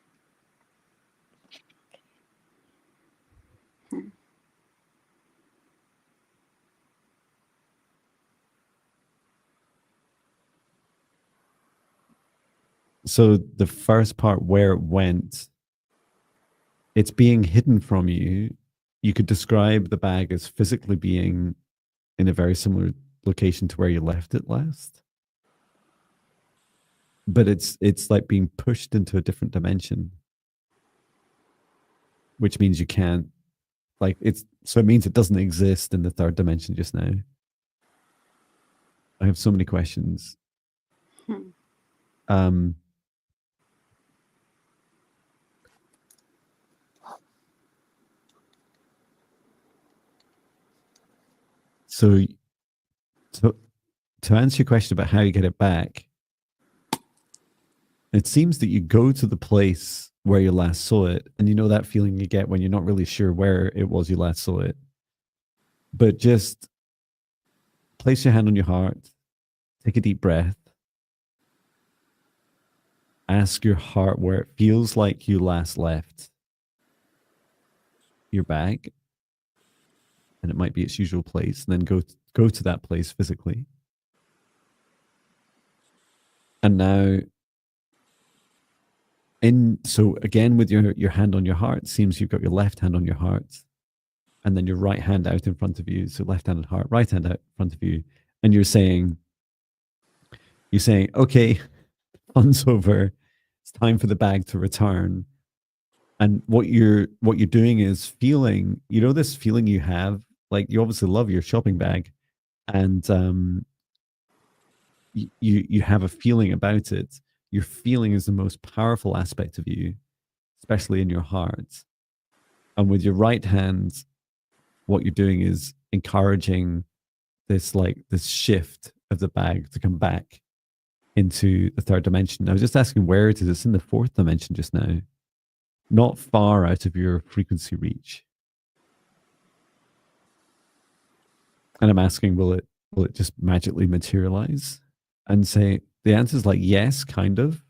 So the first part where it went, it's being hidden from you. You could describe the bag as physically being in a very similar location to where you left it last. But it's like being pushed into a different dimension, which means you can't like it's so it means it doesn't exist in the third dimension just now. I have so many questions. Um so to answer your question about how you get it back, it seems that you go to the place where you last saw it, and you know that feeling you get when you're not really sure where it was you last saw it. But just place your hand on your heart, take a deep breath, ask your heart where it feels like you last left your bag, and it might be its usual place, and then go to that place physically. And now so again with your hand on your heart, seems you've got your left hand on your heart and then your right hand out in front of you. So left hand on heart, right hand out in front of you, and you're saying, okay, fun's over. It's time for the bag to return. And what you're doing is feeling, this feeling you have, like you obviously love your shopping bag, and you have a feeling about it. Your feeling is the most powerful aspect of you, especially in your heart. And with your right hand, what you're doing is encouraging this shift of the bag to come back into the third dimension. I was just asking where it is. It's in the fourth dimension just now, not far out of your frequency reach. And I'm asking, will it just magically materialize? And say the answer is like yes, kind of.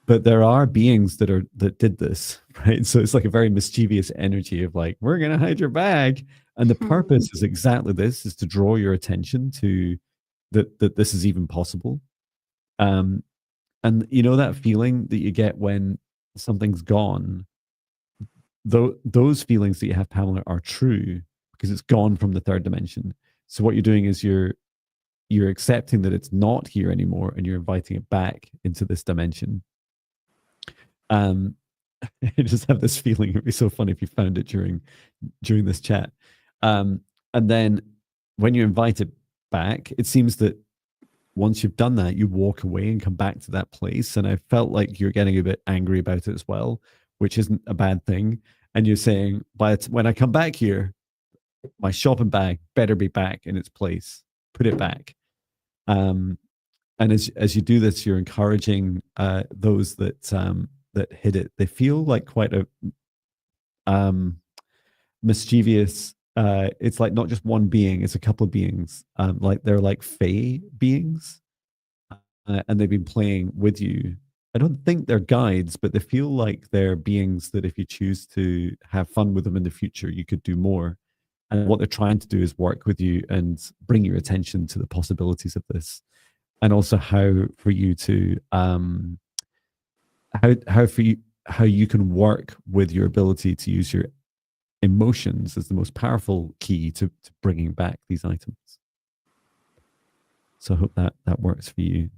But there are beings that did this, right? So it's like a very mischievous energy of like, we're gonna hide your bag. And the purpose is exactly this, is to draw your attention to that this is even possible. And that feeling that you get when something's gone, those feelings that you have, Pamela, are true because it's gone from the third dimension. So what you're doing is you're accepting that it's not here anymore, and you're inviting it back into this dimension. I just have this feeling it'd be so funny if you found it during this chat. And then when you invite it back, it seems that once you've done that, you walk away and come back to that place. And I felt like you're getting a bit angry about it as well, which isn't a bad thing. And you're saying, but when I come back here, my shopping bag better be back in its place. Put it back. And as you do this, you're encouraging those that hit it. They feel like quite a mischievous. It's like not just one being; it's a couple of beings. Like they're like fae beings, and they've been playing with you. I don't think they're guides, but they feel like they're beings that if you choose to have fun with them in the future, you could do more. And what they're trying to do is work with you and bring your attention to the possibilities of this, and also how for you to how you can work with your ability to use your emotions as the most powerful key to bringing back these items. So I hope that works for you.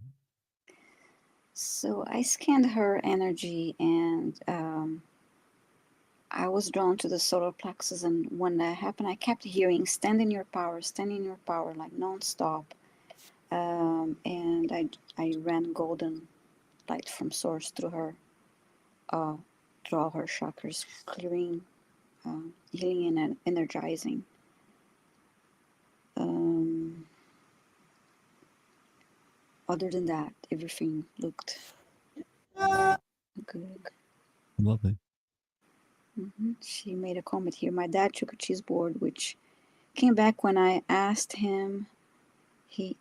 So I scanned her energy, and I was drawn to the solar plexus. And when that happened, I kept hearing, stand in your power, like nonstop. And I ran golden light from source through her, through all her chakras, clearing, healing, and energizing. Other than that, everything looked good. Lovely. She made a comment here. My dad took a cheese board, which came back when I asked him. He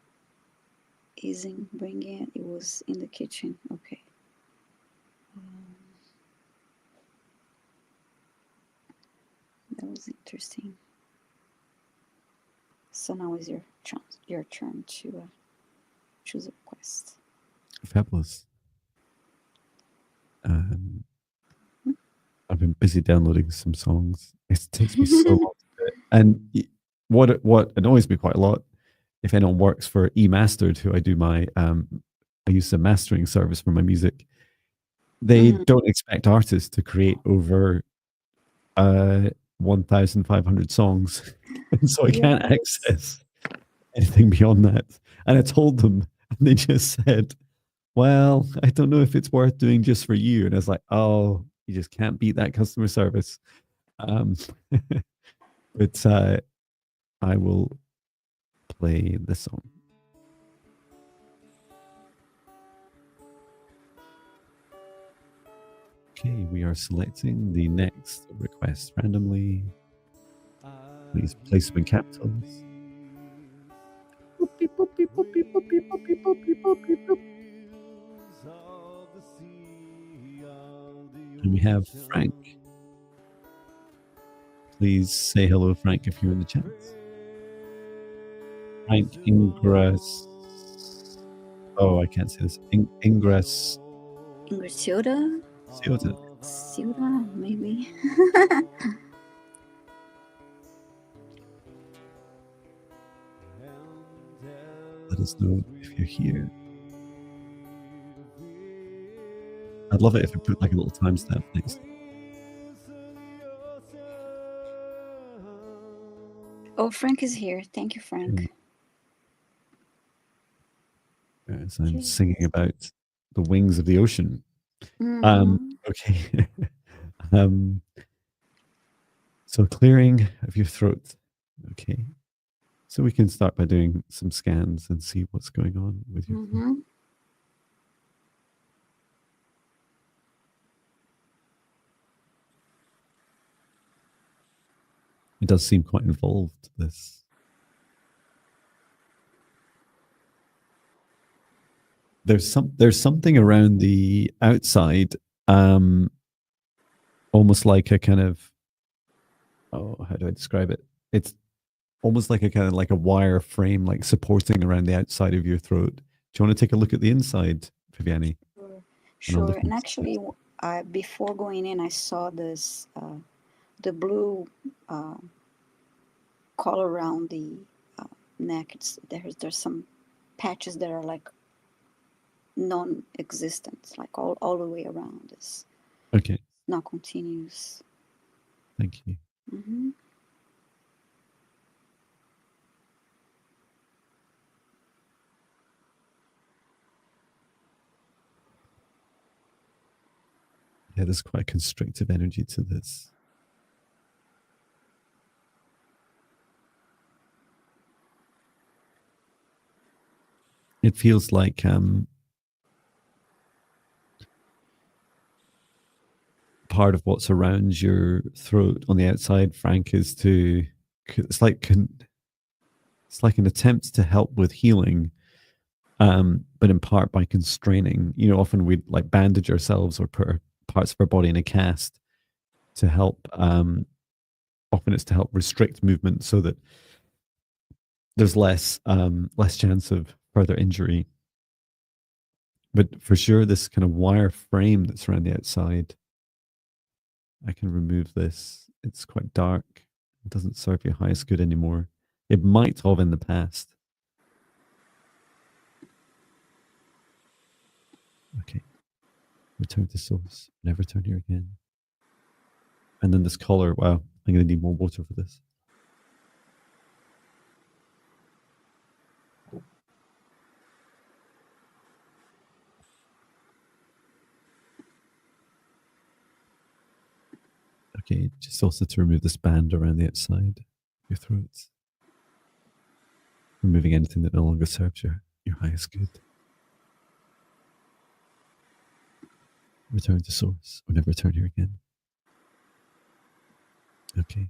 isn't bringing it. It was in the kitchen. Okay. That was interesting. So now is your turn to choose a request. Fabulous. I've been busy downloading some songs. It takes me so long to do it. And what annoys me quite a lot, if anyone works for eMastered, who I do my I use the mastering service for my music, they don't expect artists to create over 1,500 songs. And so I can't access anything beyond that. And I told them, and they just said, well, I don't know if it's worth doing just for you. And I was like, oh, you just can't beat that customer service. But I will play the song. Okay, we are selecting the next request randomly. Please place them in capitals. And we have Frank. Please say hello, Frank, if you're in the chat. Frank Ingress. Oh, I can't say this. Ingress. Ingressiota? Ciota. Ciota, maybe. Let us know if you're here. I'd love it if I put like a little timestamp next. Oh, Frank is here. Thank you, Frank. As I'm singing about the wings of the ocean. Okay. So clearing of your throat. Okay. So we can start by doing some scans and see what's going on with your throat. It does seem quite involved, this. There's something around the outside, almost like a kind of, oh, how do I describe it? It's almost like a kind of like a wire frame, like supporting around the outside of your throat. Do you want to take a look at the inside, Viviane? Sure. And actually, before going in, I saw this, the blue color around the neck. There's some patches that are like non-existent, like all the way around. It's okay. Not continuous. Thank you. Yeah, there's quite a constrictive energy to this. It feels like part of what's around your throat on the outside, Frank, is it's like an attempt to help with healing, but in part by constraining. You know, often we'd like bandage ourselves or put parts of our body in a cast to help. Often it's to help restrict movement so that there's less chance of further injury. But for sure, this kind of wire frame that's around the outside, I can remove this. It's quite dark. It doesn't serve your highest good anymore. It might have in the past. Okay. Return to source. Never turn here again. And then this color. Wow. I'm going to need more water for this. Okay. Just also to remove this band around the outside of your throat. removing anything that no longer serves your highest good. Return to source, or never return here again. Okay.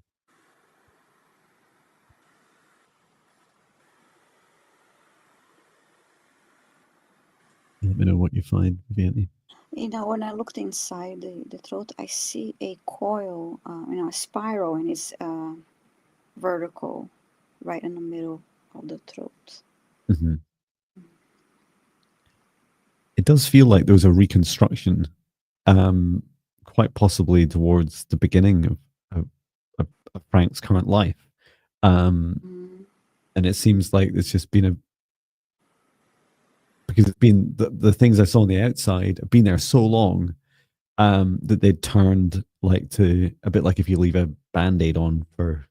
Let me know what you find, Viviane. You know, when I looked inside the throat, I see a coil, a spiral, and it's vertical, right in the middle of the throat. Mm-hmm. It does feel like there was a reconstruction, quite possibly towards the beginning of Frank's current life. And it seems like it's just been because it's been the things I saw on the outside have been there so long that they'd turned like to a bit like if you leave a band-aid on for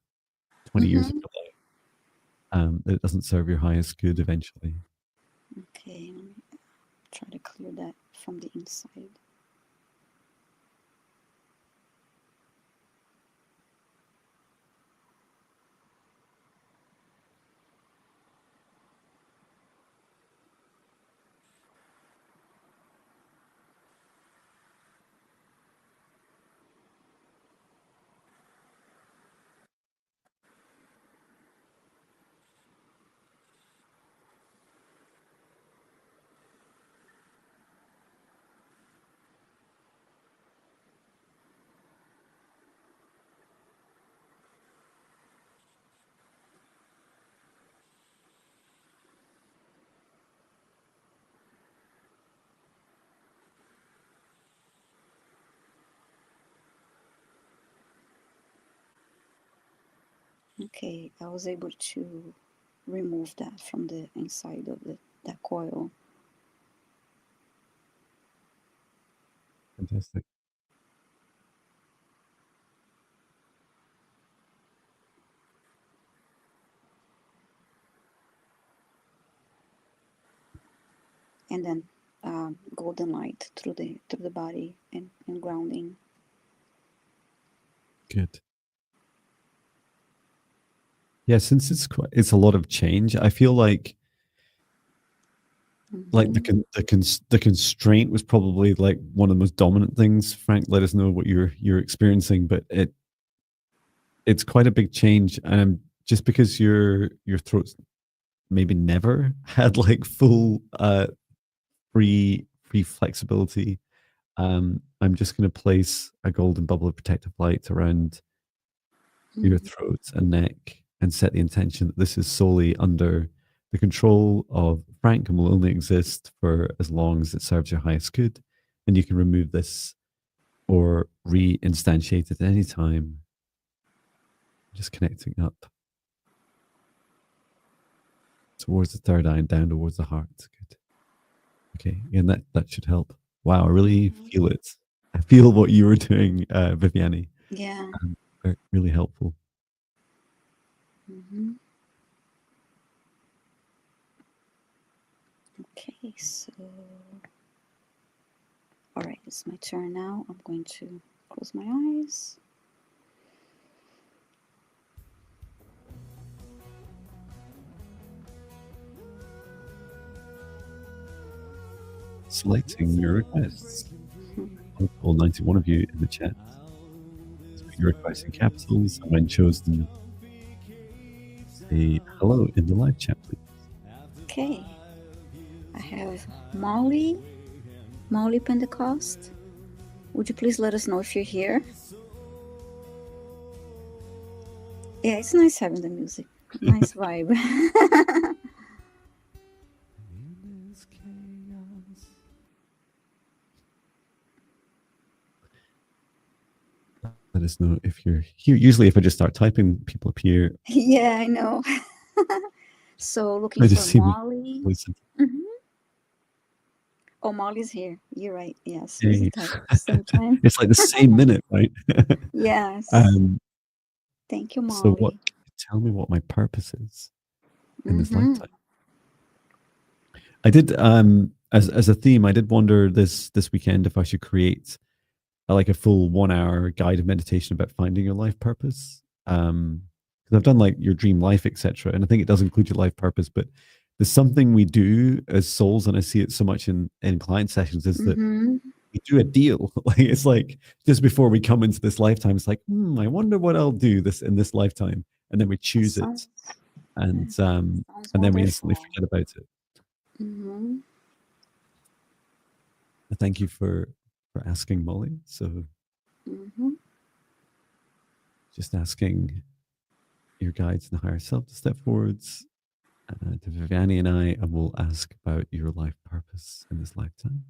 20 years of your life, that it doesn't serve your highest good eventually. Okay, let me try to clear that from the inside. Okay, I was able to remove that from the inside of that coil. Fantastic. And then golden light through the body and grounding. Good. Yeah, since it's a lot of change, I feel like the constraint was probably like one of the most dominant things. Frank, let us know what you're experiencing, but it's quite a big change. Just because your throat's maybe never had like full free flexibility. I'm just going to place a golden bubble of protective light around your throat and neck and set the intention that this is solely under the control of Frank and will only exist for as long as it serves your highest good. And you can remove this or reinstantiate it at any time. Just connecting up towards the third eye and down towards the heart. Good. Okay, and that should help. Wow, I really feel it. I feel what you were doing, Viviane. Yeah. Really helpful. Okay, so all right, it's my turn now. I'm going to close my eyes. Selecting your requests. All 91 of you in the chat. Put your requests in capitals, and when chosen, say hello in the live chat, please. Okay. I have Molly Pentecost. Would you please let us know if you're here? Yeah, it's nice having the music. Nice vibe. Let us know if you're here. Usually, if I just start typing, people appear. Yeah, I know. So looking I just for see Molly. Oh, Molly's here. You're right. Yes, Susie typed at the same time. It's like the same minute, right? Yes. Thank you, Molly. So tell me what my purpose is in this lifetime. I did, as a theme, I did wonder this weekend if I should create like a full 1 hour guided meditation about finding your life purpose. Because because I've done like your dream life, etc., and I think it does include your life purpose. But there's something we do as souls, and I see it so much in client sessions, is that Mm-hmm. we do a deal. Like it's like just before we come into this lifetime, it's like, I wonder what I'll do this in this lifetime, and then we That choose it, and sounds and then we instantly wonderful. forget about it. Mm-hmm. Thank you for asking, Molly. So Mm-hmm. just asking your guides and higher self to step forwards to Viviane and I, and we'll ask about your life purpose in this lifetime.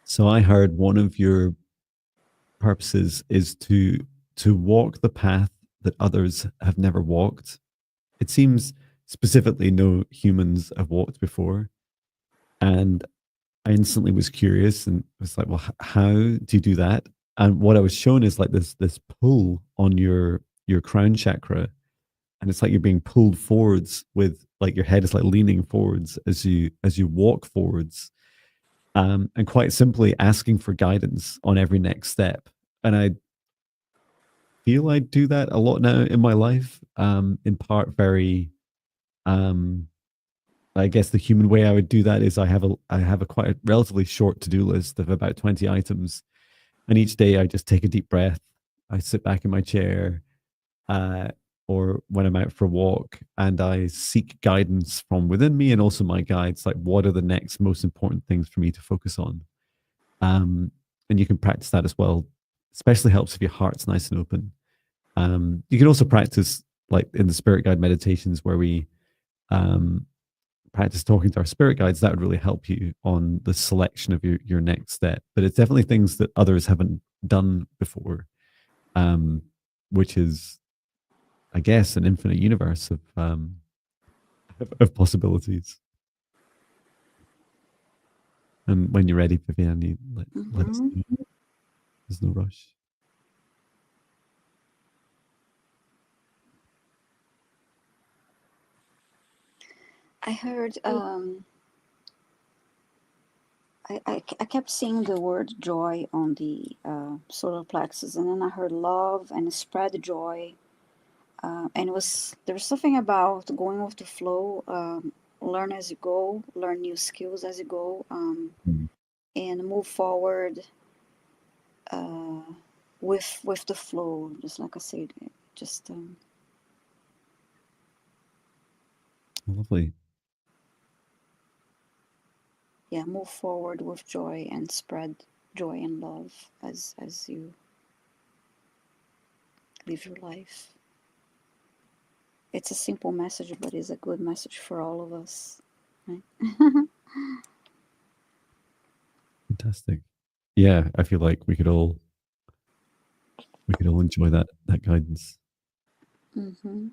So I heard one of your purposes is to walk the path that others have never walked. It seems specifically no humans have walked before, and I instantly was curious and was like, well, how do you do that? And what I was shown is like this pull on your crown chakra, and it's like you're being pulled forwards with like your head is like leaning forwards as you walk forwards, and quite simply asking for guidance on every next step. And I feel I do that a lot now in my life, in part very I guess the human way I would do that is I have a quite a relatively short to-do list of about 20 items. And each day I just take a deep breath. I sit back in my chair, uh, or when I'm out for a walk, and I seek guidance from within me and also my guides, like what are the next most important things for me to focus on. And you can practice that as well. Especially helps if your heart's nice and open. You can also practice like in the spirit guide meditations where we um, practice talking to our spirit guides. That would really help you on the selection of your next step. But it's definitely things that others haven't done before, um, which is, I guess, an infinite universe of possibilities. And when you're ready, Viviane, you let us Mm-hmm. know. There's no rush. I heard I kept seeing the word joy on the solar plexus, and then I heard love and spread joy. And there was something about going with the flow, learn as you go, learn new skills as you go, Mm. and move forward with the flow. Just like I said, just Lovely. yeah, move forward with joy and spread joy and love as you live your life. It's a simple message, but it's a good message for all of us. Right? Fantastic. Yeah, I feel like we could all enjoy that guidance. Mm-hmm. And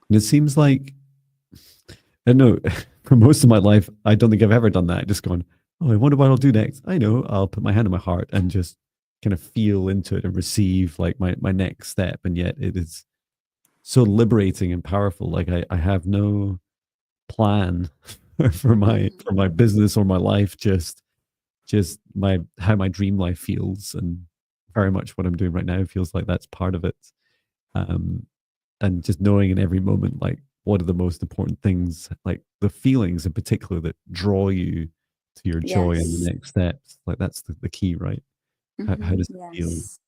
it seems like I don't know, for most of my life, I don't think I've ever done that. Just gone, oh, I wonder what I'll do next. I know, I'll put my hand on my heart and just kind of feel into it and receive like my next step. And yet it is so liberating and powerful. Like I have no plan for my business or my life, just my how my dream life feels, and very much what I'm doing right now feels like that's part of it. Um, and just knowing in every moment like what are the most important things, like the feelings in particular that draw you to your joy and Yes. the next steps, like that's the key, right? How Mm-hmm. does it feel? Yes.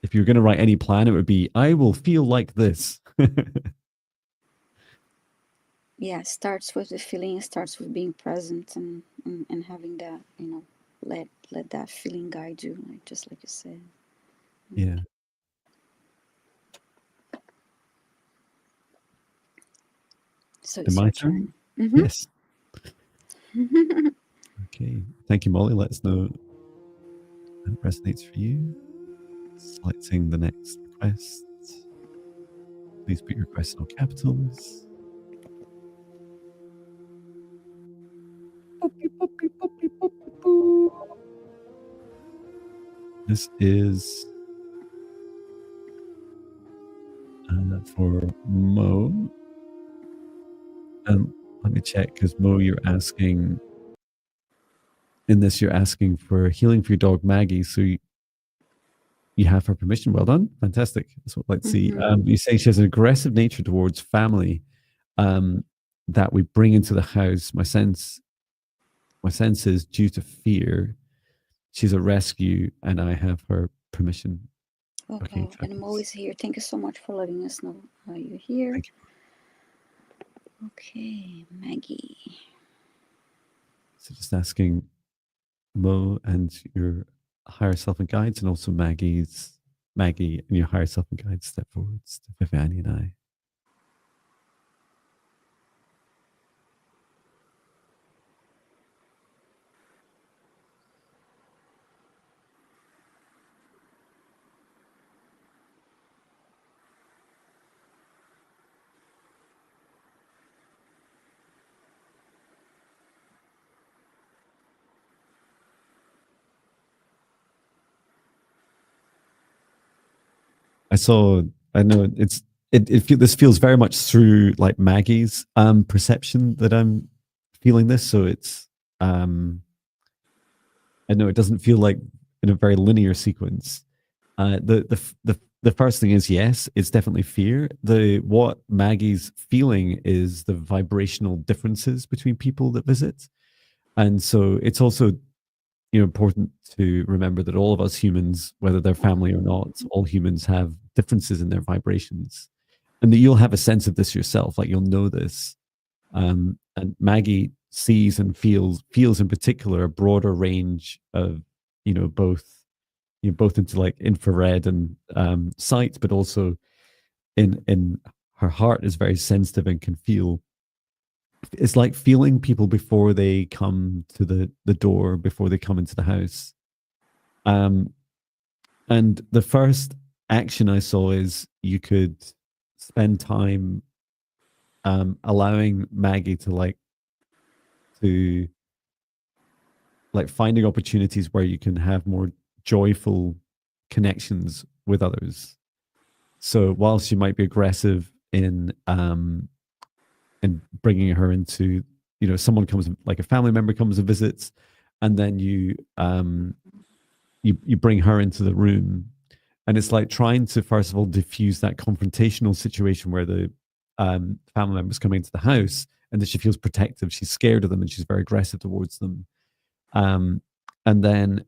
If you're going to write any plan, it would be I will feel like this. Yeah, it starts with the feeling, it starts with being present and having that, let that feeling guide you, like just like you said. Yeah. So In it's my your turn? turn. Mm-hmm. Yes. Okay. Thank you, Molly. Let us know how it resonates for you. Selecting the next request. Please put your request in all capitals. This is for Mo. And let me check, because Mo, you're asking for healing for your dog Maggie. So you have her permission. Well done. Fantastic. That's what I'd like to see. You say she has an aggressive nature towards family that we bring into the house. My sense is due to fear. She's a rescue and I have her permission. Okay, and Mo is here. Thank you so much for letting us know you're here. Thank you. Okay, Maggie. So just asking Mo and your higher self and guides, and also Maggie and your higher self and guides step forwards to Viviane and I. This feels very much through like Maggie's perception that I'm feeling this. So it's I know it doesn't feel like in a very linear sequence. The first thing is, yes, it's definitely fear. What Maggie's feeling is the vibrational differences between people that visit. And so it's also important to remember that all of us humans, whether they're family or not, all humans have differences in their vibrations, and that you'll have a sense of this yourself. Like you'll know this, and Maggie sees and feels in particular a broader range of both into like infrared and sight, but also in her heart is very sensitive and can feel. It's like feeling people before they come to the door, before they come into the house. And the first action I saw is you could spend time allowing Maggie to finding opportunities where you can have more joyful connections with others. So whilst you might be aggressive in bringing her into, someone comes, like a family member comes and visits, and then you bring her into the room, and it's like trying to first of all diffuse that confrontational situation where the family member's coming into the house and that she feels protective, she's scared of them, and she's very aggressive towards them. And then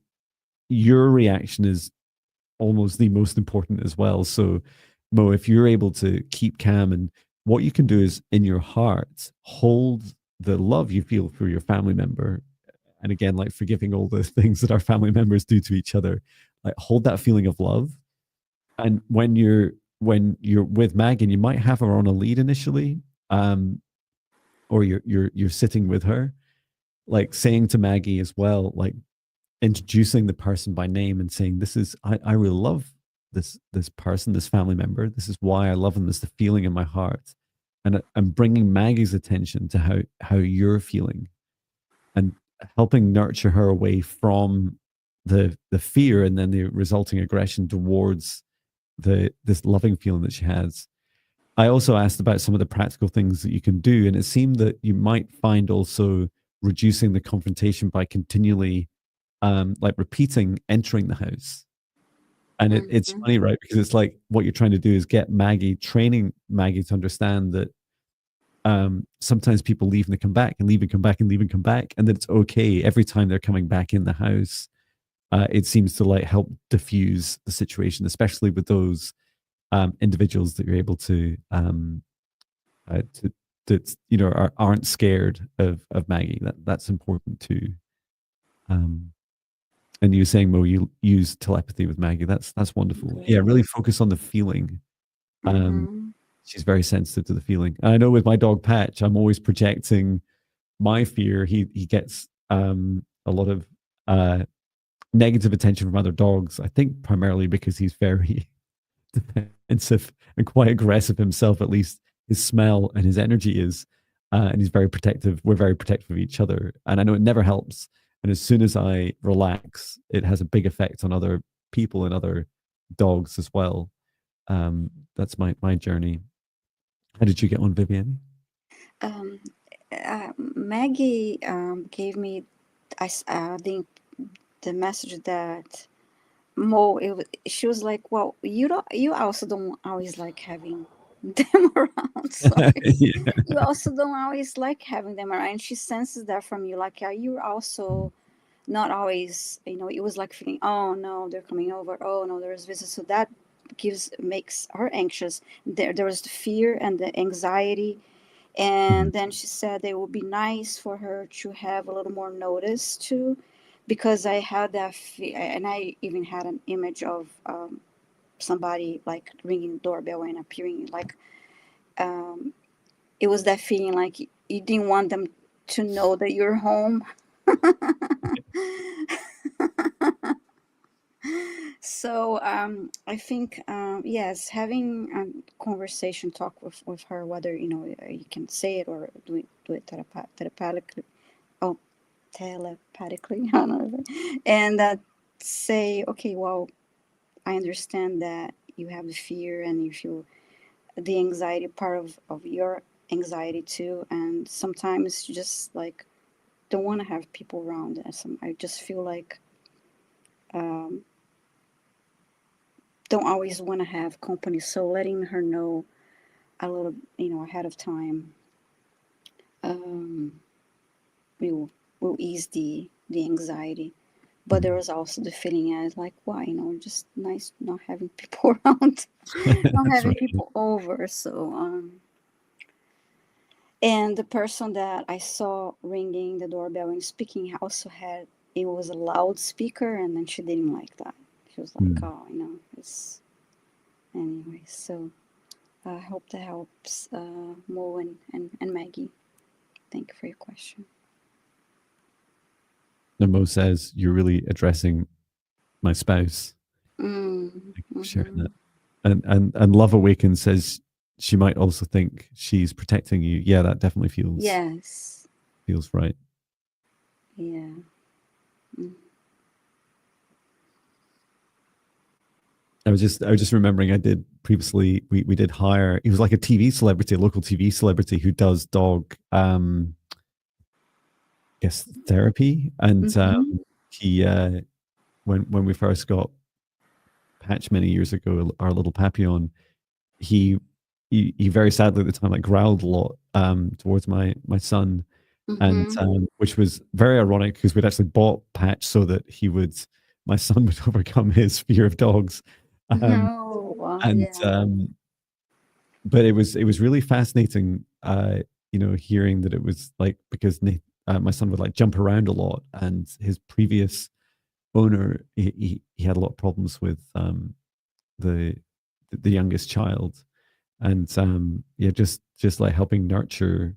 your reaction is almost the most important as well. So Mo, if you're able to keep calm, and what you can do is in your heart, hold the love you feel for your family member. And again, like forgiving all the things that our family members do to each other, like hold that feeling of love. And when you're with Megan, you might have her on a lead initially, or you're sitting with her, like saying to Maggie as well, like introducing the person by name and saying, "This is I really love this person, this family member. This is why I love them. This is the feeling in my heart," and I'm bringing Maggie's attention to how you're feeling, and helping nurture her away from the fear and then the resulting aggression towards this loving feeling that she has. I also asked about some of the practical things that you can do, and it seemed that you might find also reducing the confrontation by continually like repeating entering the house. And it's funny, right? Because it's like what you're trying to do is get training Maggie to understand that sometimes people leave and they come back and leave and come back and leave and come back, and that it's okay every time they're coming back in the house. It seems to like help diffuse the situation, especially with those individuals that you're able to that aren't scared of Maggie. That's important too. And you were saying, Mo, you use telepathy with Maggie. That's wonderful. Great. Yeah, really focus on the feeling. She's very sensitive to the feeling. And I know with my dog Patch, I'm always projecting my fear. He gets a lot of negative attention from other dogs. I think primarily because he's very defensive and quite aggressive himself. At least his smell and his energy is, and he's very protective. We're very protective of each other. And I know it never helps. And as soon as I relax, it has a big effect on other people and other dogs as well. That's my journey. How did you get on, Viviane? Maggie gave me the message that Mo. She was like, "Well, you also don't always like having them around. Sorry, Yeah. you also don't always like having them around." And she senses that from you, like, you're also not always. It was like feeling, "Oh no, they're coming over. Oh no, there's visitors." So that makes her anxious. There was the fear and the anxiety. And then she said it would be nice for her to have a little more notice too, because I had and I even had an image of somebody like ringing the doorbell and appearing, like um, it was that feeling like you didn't want them to know that you're home. So I think yes, having a conversation talk with her, whether you can say it or do it telepathically. Oh, telepathically. I don't know. And say, okay, well, I understand that you have the fear and you feel the anxiety, part of your anxiety too, and sometimes you just like don't want to have people around. I just feel like um, don't always want to have company. So letting her know a little, ahead of time, um, will ease the anxiety. But there was also the feeling as like, why, just nice not having people around, not That's having right. people over. So, and the person that I saw ringing the doorbell and speaking also had, it was a loudspeaker, and then she didn't like that. She was like, Mm. oh, it's anyway. So I hope that helps Mo and Maggie. Thank you for your question. And Mo says, you're really addressing my spouse. Mm, Thank you for sharing mm-hmm. that. And Love Awakens says she might also think she's protecting you. Yeah, that definitely Yes. feels right. Yeah. Mm. I was just remembering I did previously we did hire, he was like a TV celebrity, a local TV celebrity who does dog I guess therapy. And Mm-hmm. he when we first got Patch many years ago, our little Papillon, he he very sadly at the time like growled a lot towards my son, and Mm-hmm. which was very ironic because we'd actually bought Patch so that my son would overcome his fear of dogs, um, Oh, wow, and yeah. but it was really fascinating, hearing that it was like because my son would like jump around a lot, and his previous owner he had a lot of problems with the the youngest child, and yeah, just like helping nurture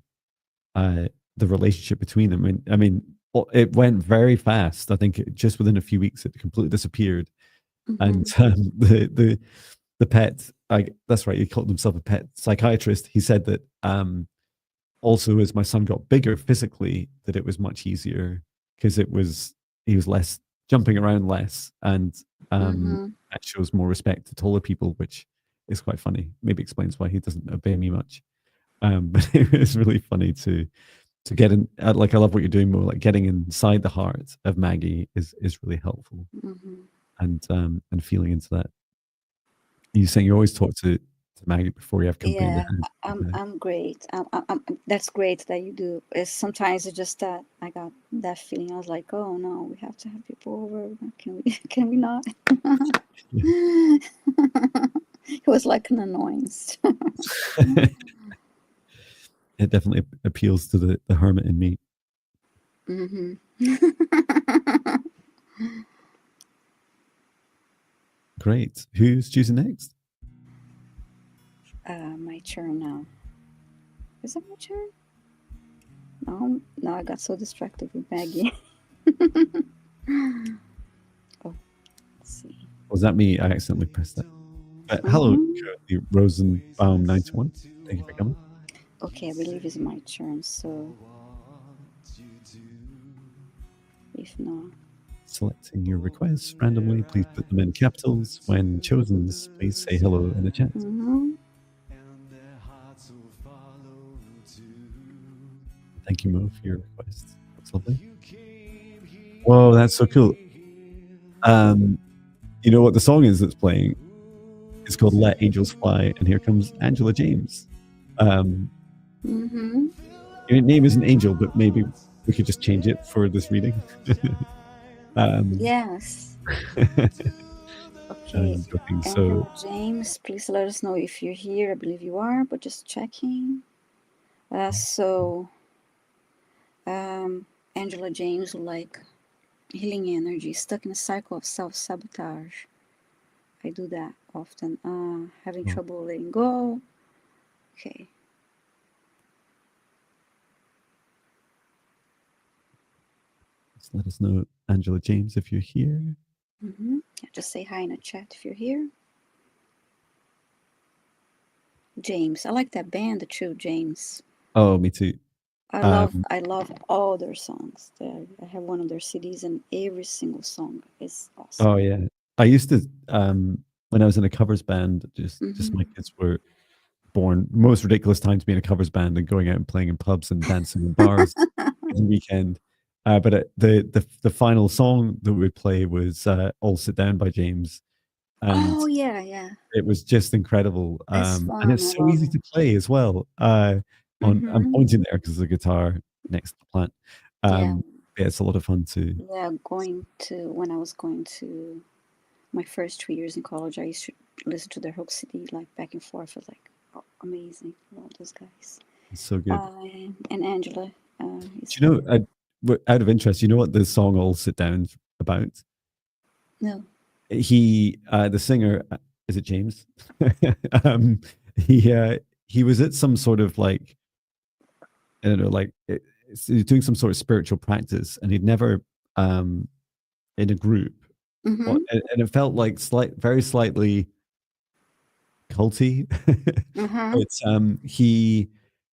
uh, the relationship between them. And I mean, it went very fast. I think just within a few weeks, it completely disappeared. And Mm-hmm. the pet, that's right, he called himself a pet psychiatrist. He said that also as my son got bigger physically, that it was much easier because he was less jumping around less, and Mm-hmm. that shows more respect to taller people, which is quite funny. Maybe explains why he doesn't obey me much. But it was really funny to get in. Like I love what you're doing, more like getting inside the heart of Maggie is really helpful, Mm-hmm. and feeling into that. You're saying you always talk to Maggie before you have company in the Yeah, house. I'm great. That's great that you do. Sometimes it's just that I got that feeling. I was like, oh no, we have to have people over. Can we? Can we not? Yeah. It was like an annoyance. It definitely appeals to the hermit in me. Mm-hmm. Great. Who's choosing next? My turn now. Is it my turn? No, no, I got so distracted with Maggie. Oh, let's see. Was that me? I accidentally pressed that. But hello, Mm-hmm. Shirley Rosenbaum 91. Thank you for coming. Okay, I believe it's my turn. So if not. selecting your requests randomly. Please put them in capitals. When chosen, please say hello in the chat. Mm-hmm. and their hearts will follow too. Thank you, Mo, for your request. That's lovely. You came here. Whoa, that's so cool. You know what the song is that's playing? It's called Let Angels Fly, and here comes Angela James. Mm-hmm. Your name isn't Angel, but maybe we could just change it for this reading. Yes. Okay. I'm joking. Angela So, James, please let us know if you're here. I believe you are, but just checking. So, Angela James, like healing energy, stuck in a cycle of self-sabotage. I do that often. Having trouble letting go. Okay. just let us know, Angela James, if you're here. Mm-hmm. Yeah, just say hi in the chat if you're here. James, I like that band, the True James. Oh, me too. I love all their songs. I have one of their CDs, and every single song is awesome. Oh yeah, I used to when I was in a covers band. Just my kids were born. Most ridiculous time to be in a covers band and going out and playing in pubs and dancing in bars every weekend. But the final song that we play was "All Sit Down" by James, and Oh yeah. it was just incredible. It's fun. And it's I so love easy it. to play as well. I'm pointing there because there's a guitar next to the plant. Yeah. Yeah, it's a lot of fun too. Yeah, when I was going to my first 3 years in college, I used to listen to their whole CD like back and forth. It was like amazing. Love those guys. It's so good. And Angela. Do you know, out of interest, you know what the song "All Sit Down's" about? No. He, the singer, is it James? He was at some sort of like, I don't know, like he's doing some sort of spiritual practice, and he'd never in a group, Mm-hmm. and it felt like very slightly culty. But he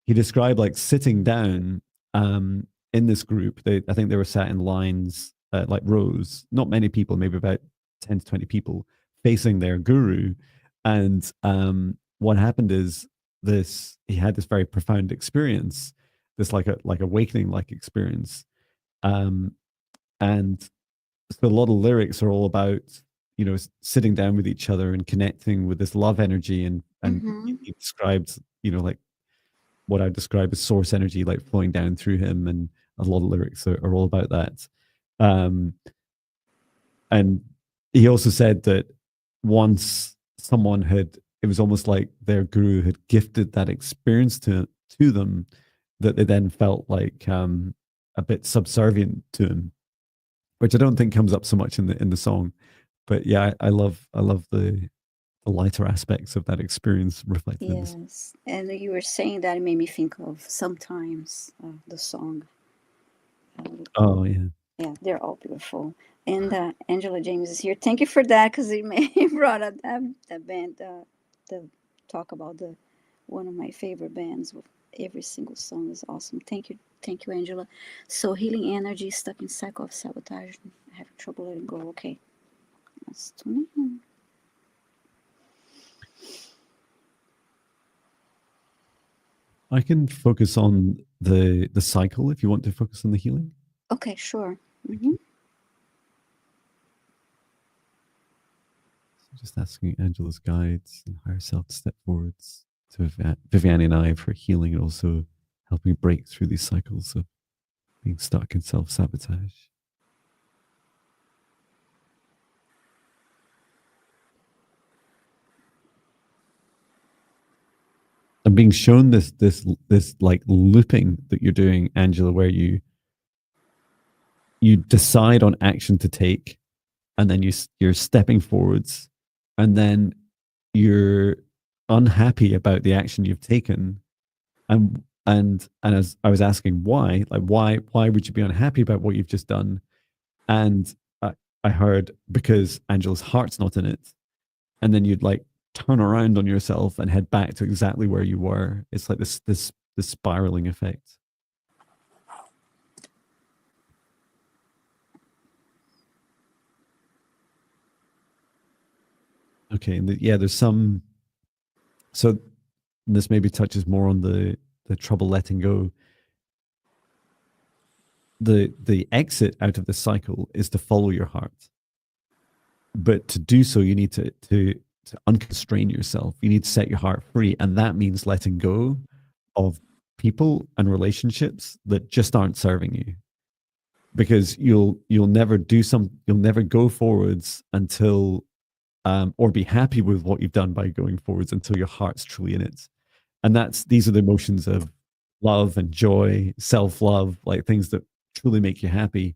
described like sitting down in this group. I think they were sat in lines, like rows, not many people, maybe about 10 to 20 people facing their guru. And what happened is he had this very profound experience, this like awakening like experience. And so a lot of lyrics are all about, you know, sitting down with each other and connecting with this love energy, and he described, you know, like what I describe as source energy, like flowing down through him, and a lot of lyrics are all about that. And he also said that once someone it was almost like their guru had gifted that experience to them, that they then felt like a bit subservient to him, which I don't think comes up so much in the song. But yeah, I love the lighter aspects of that experience reflected in the song. Yes. And you were saying that, it made me think of Sometimes, the song. Oh yeah. Yeah, they're all beautiful. And Angela James is here. Thank you for that, because he brought up that band to talk about the one of my favorite bands. With every single song is awesome. Thank you, Angela. So healing energy, stuck in cycle of sabotage, having trouble letting go. Okay, that's 20. I can focus on the cycle if you want to focus on the healing. Okay, sure. Mm-hmm. So just asking Angela's guides and higher self to step forwards to Viviane and I for healing, and also helping break through these cycles of being stuck in self-sabotage. I'm being shown this like looping that you're doing, Angela, where you decide on action to take, and then you're stepping forwards, and then you're unhappy about the action you've taken, and as I was asking why, like why would you be unhappy about what you've just done, and I heard because Angela's heart's not in it, and then you'd like turn around on yourself and head back to exactly where you were. It's like this spiraling effect. Okay, and yeah, there's some. So this maybe touches more on the trouble letting go. The exit out of the cycle is to follow your heart, but to do so, you need to unconstrain yourself. You need to set your heart free, and that means letting go of people and relationships that just aren't serving you. Because you'll never you'll never go forwards until or be happy with what you've done by going forwards until your heart's truly in it. And these are the emotions of love and joy, self-love, like things that truly make you happy,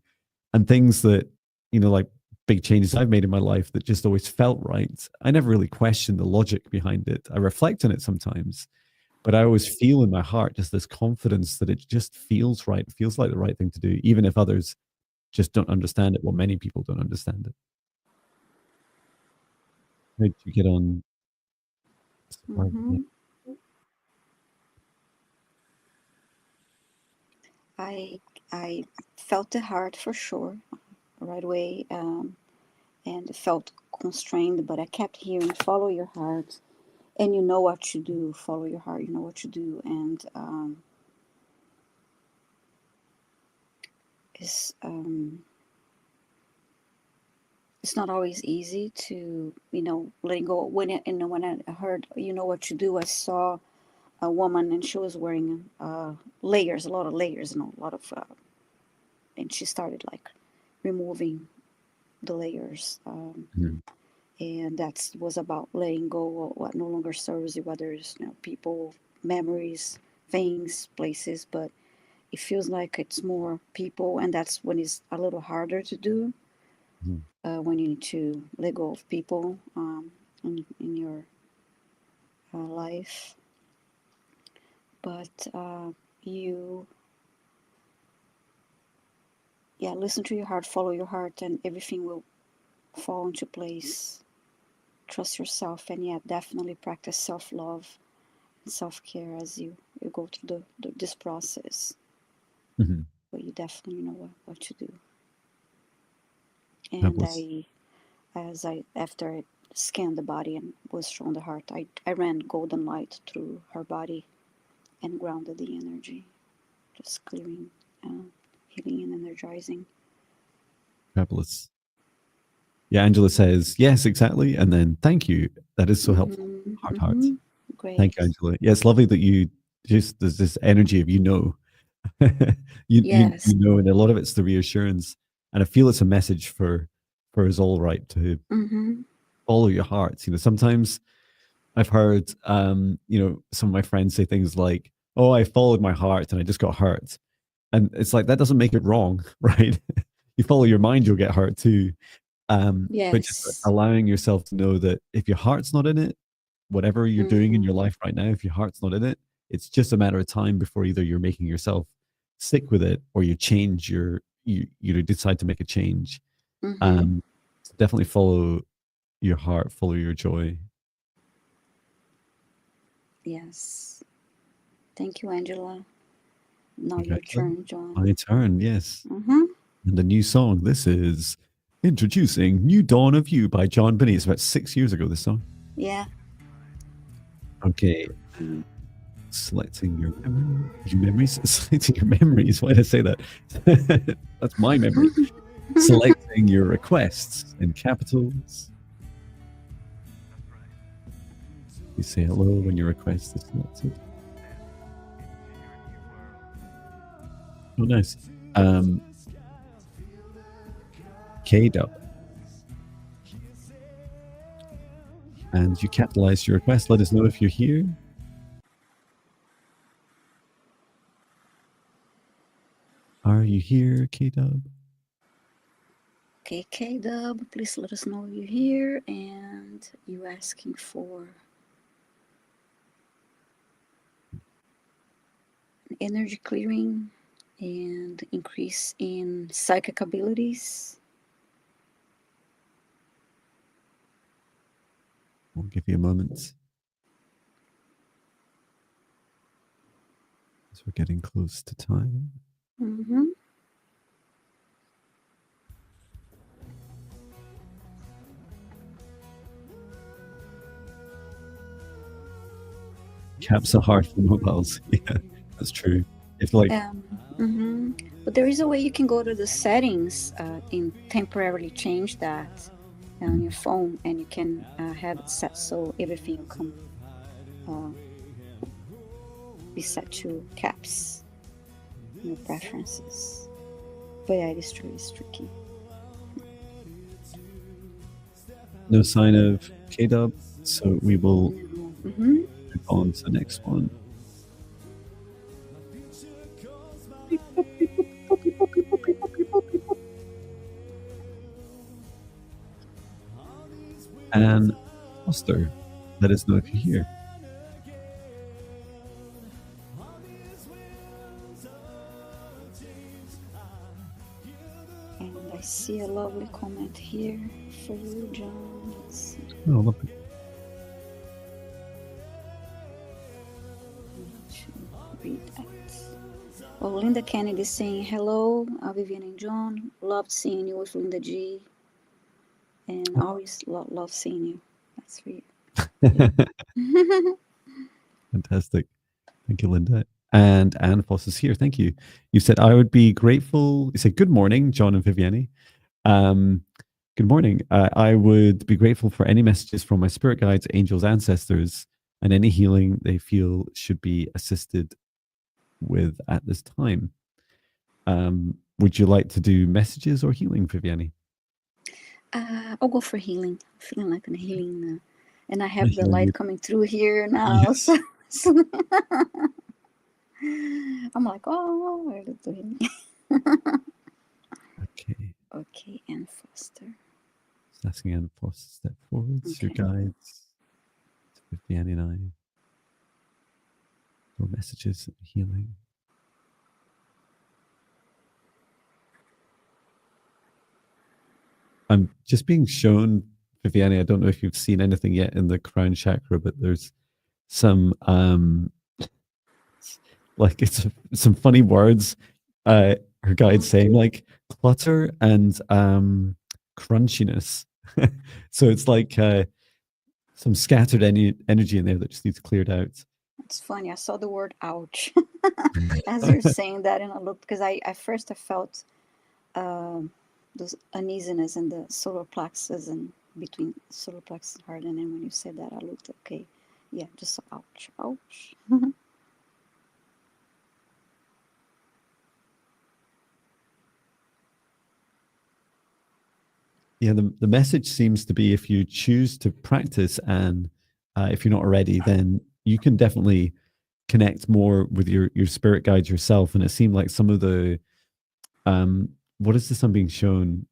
and things that, like big changes I've made in my life that just always felt right. I never really questioned the logic behind it. I reflect on it sometimes, but I always feel in my heart just this confidence that it just feels right. It feels like the right thing to do, even if others just don't understand it. Well, many people don't understand it. How did you get on? Mm-hmm. I felt the heart for sure right away, and it felt constrained, but I kept hearing, follow your heart, and you know what you do, follow your heart, you know what you do. And it's it's not always easy to, letting go. When I heard, you know what you do, I saw a woman, and she was wearing layers, a lot of layers, a lot of and she started like removing the layers, and that was about letting go of what no longer serves you, whether it's, people, memories, things, places. But it feels like it's more people, and that's when it's a little harder to do, when you need to let go of people, in your life. But you, yeah, listen to your heart, follow your heart, and everything will fall into place. Trust yourself, and yeah, definitely practice self-love and self-care as you go through this process. Mm-hmm. But you definitely know what to do. And Fabulous. after I scanned the body and was shown the heart, I ran golden light through her body and grounded the energy, just clearing, healing, and energizing. Fabulous. Yeah, Angela says, yes, exactly. And then thank you. That is so helpful. Mm-hmm, Heart, heart. mm-hmm. Thank you, Great. Angela. Yeah, it's lovely that there's this energy of, Yes. and a lot of it's the reassurance. And I feel it's a message for us all, right, to Mm-hmm. follow your hearts. Sometimes I've heard, some of my friends say things like, oh, I followed my heart and I just got hurt. And it's like, that doesn't make it wrong, right? You follow your mind, you'll get hurt too. But just Yes. allowing yourself to know that if your heart's not in it, whatever you're doing in your Mm-hmm. life right now, if your heart's not in it, it's just a matter of time before either you're making yourself sick with it or you change you decide to make a change. Mm-hmm. Um, so definitely follow your heart, follow your joy. Yes. Thank you, Angela. Now Okay, your turn, John. my turn, yes. Mm-hmm. And the new song, this is introducing New Dawn of You by Jon Binnie. It's about 6 years ago, this song. Yeah. Okay. Selecting your memories, selecting your memories. Why did I say that? That's my memory. Selecting your requests in capitals. You say hello when your request is selected. Oh, nice. K-Dub. And you capitalize your request. Let us know if you're here. Are you here, K-Dub? Okay, K Dub, please let us know you're here and you asking for energy clearing and increase in psychic abilities. We'll give you a moment. As we're getting close to time. Mm-hmm. Caps are hard for mobiles. Yeah, that's true. If like, mhm. But there is a way you can go to the settings and temporarily change that on your phone, and you can have it set so everything will come be set to caps, no preferences. But yeah, it is true, it's tricky. no sign of K-Dub, so we will Mm-hmm. move on to the next one. And Foster, let us know if you're here. And I see a lovely comment here for you, John. Let's see. Oh, lovely. To read that. Oh, Linda Kennedy saying hello, Viviane and John. Loved seeing you with Linda G. And always love seeing you. That's for you. Fantastic. Thank you, Linda. And Anne Foss is here. Thank you. You said, I would be grateful. You said, good morning, John and Viviane. Good morning. I would be grateful for any messages from my spirit guides, angels, ancestors, and any healing they feel should be assisted with at this time. Would you like to do messages or healing, Viviane? I'll go for healing. I'm feeling like a healing. And I have the light coming through here now. Yes. So I'm like, oh, where is the healing? Okay. Okay, Anne Foster. Just asking Anne Foster to step forward. Okay. Your guides to Viviane and I. For messages and healing. I'm just being shown, Viviane, I don't know if you've seen anything yet in the crown chakra, but there's some like it's some funny words. Her guide saying like clutter and crunchiness. So it's like some scattered energy in there that just needs cleared out. It's funny. I saw the word ouch as you're saying that, and I looked because I felt those uneasiness in the solar plexus and between solar plexus and heart, and then when you said that, I looked, okay, yeah, just ouch, ouch. Yeah, the message seems to be if you choose to practice and if you're not already, then you can definitely connect more with your spirit guides yourself. And it seemed like some of the what is this I'm being shown?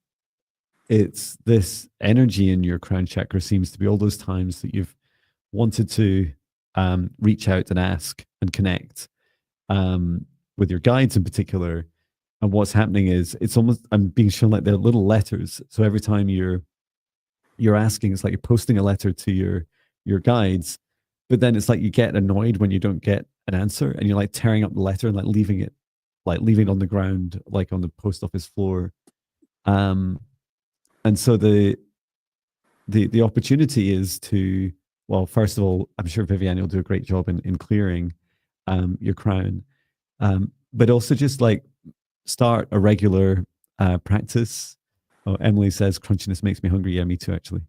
It's this energy in your crown chakra seems to be all those times that you've wanted to reach out and ask and connect with your guides in particular. And what's happening is it's almost, I'm being shown like they're little letters. So every time you're asking, it's like you're posting a letter to your guides, but then it's like you get annoyed when you don't get an answer and you're like tearing up the letter and like leaving it on the ground, like on the post office floor. And so the opportunity is to, well, first of all, I'm sure Viviane will do a great job in clearing your crown, but also just like start a regular practice. Oh, Emily says crunchiness makes me hungry. Yeah, me too, actually.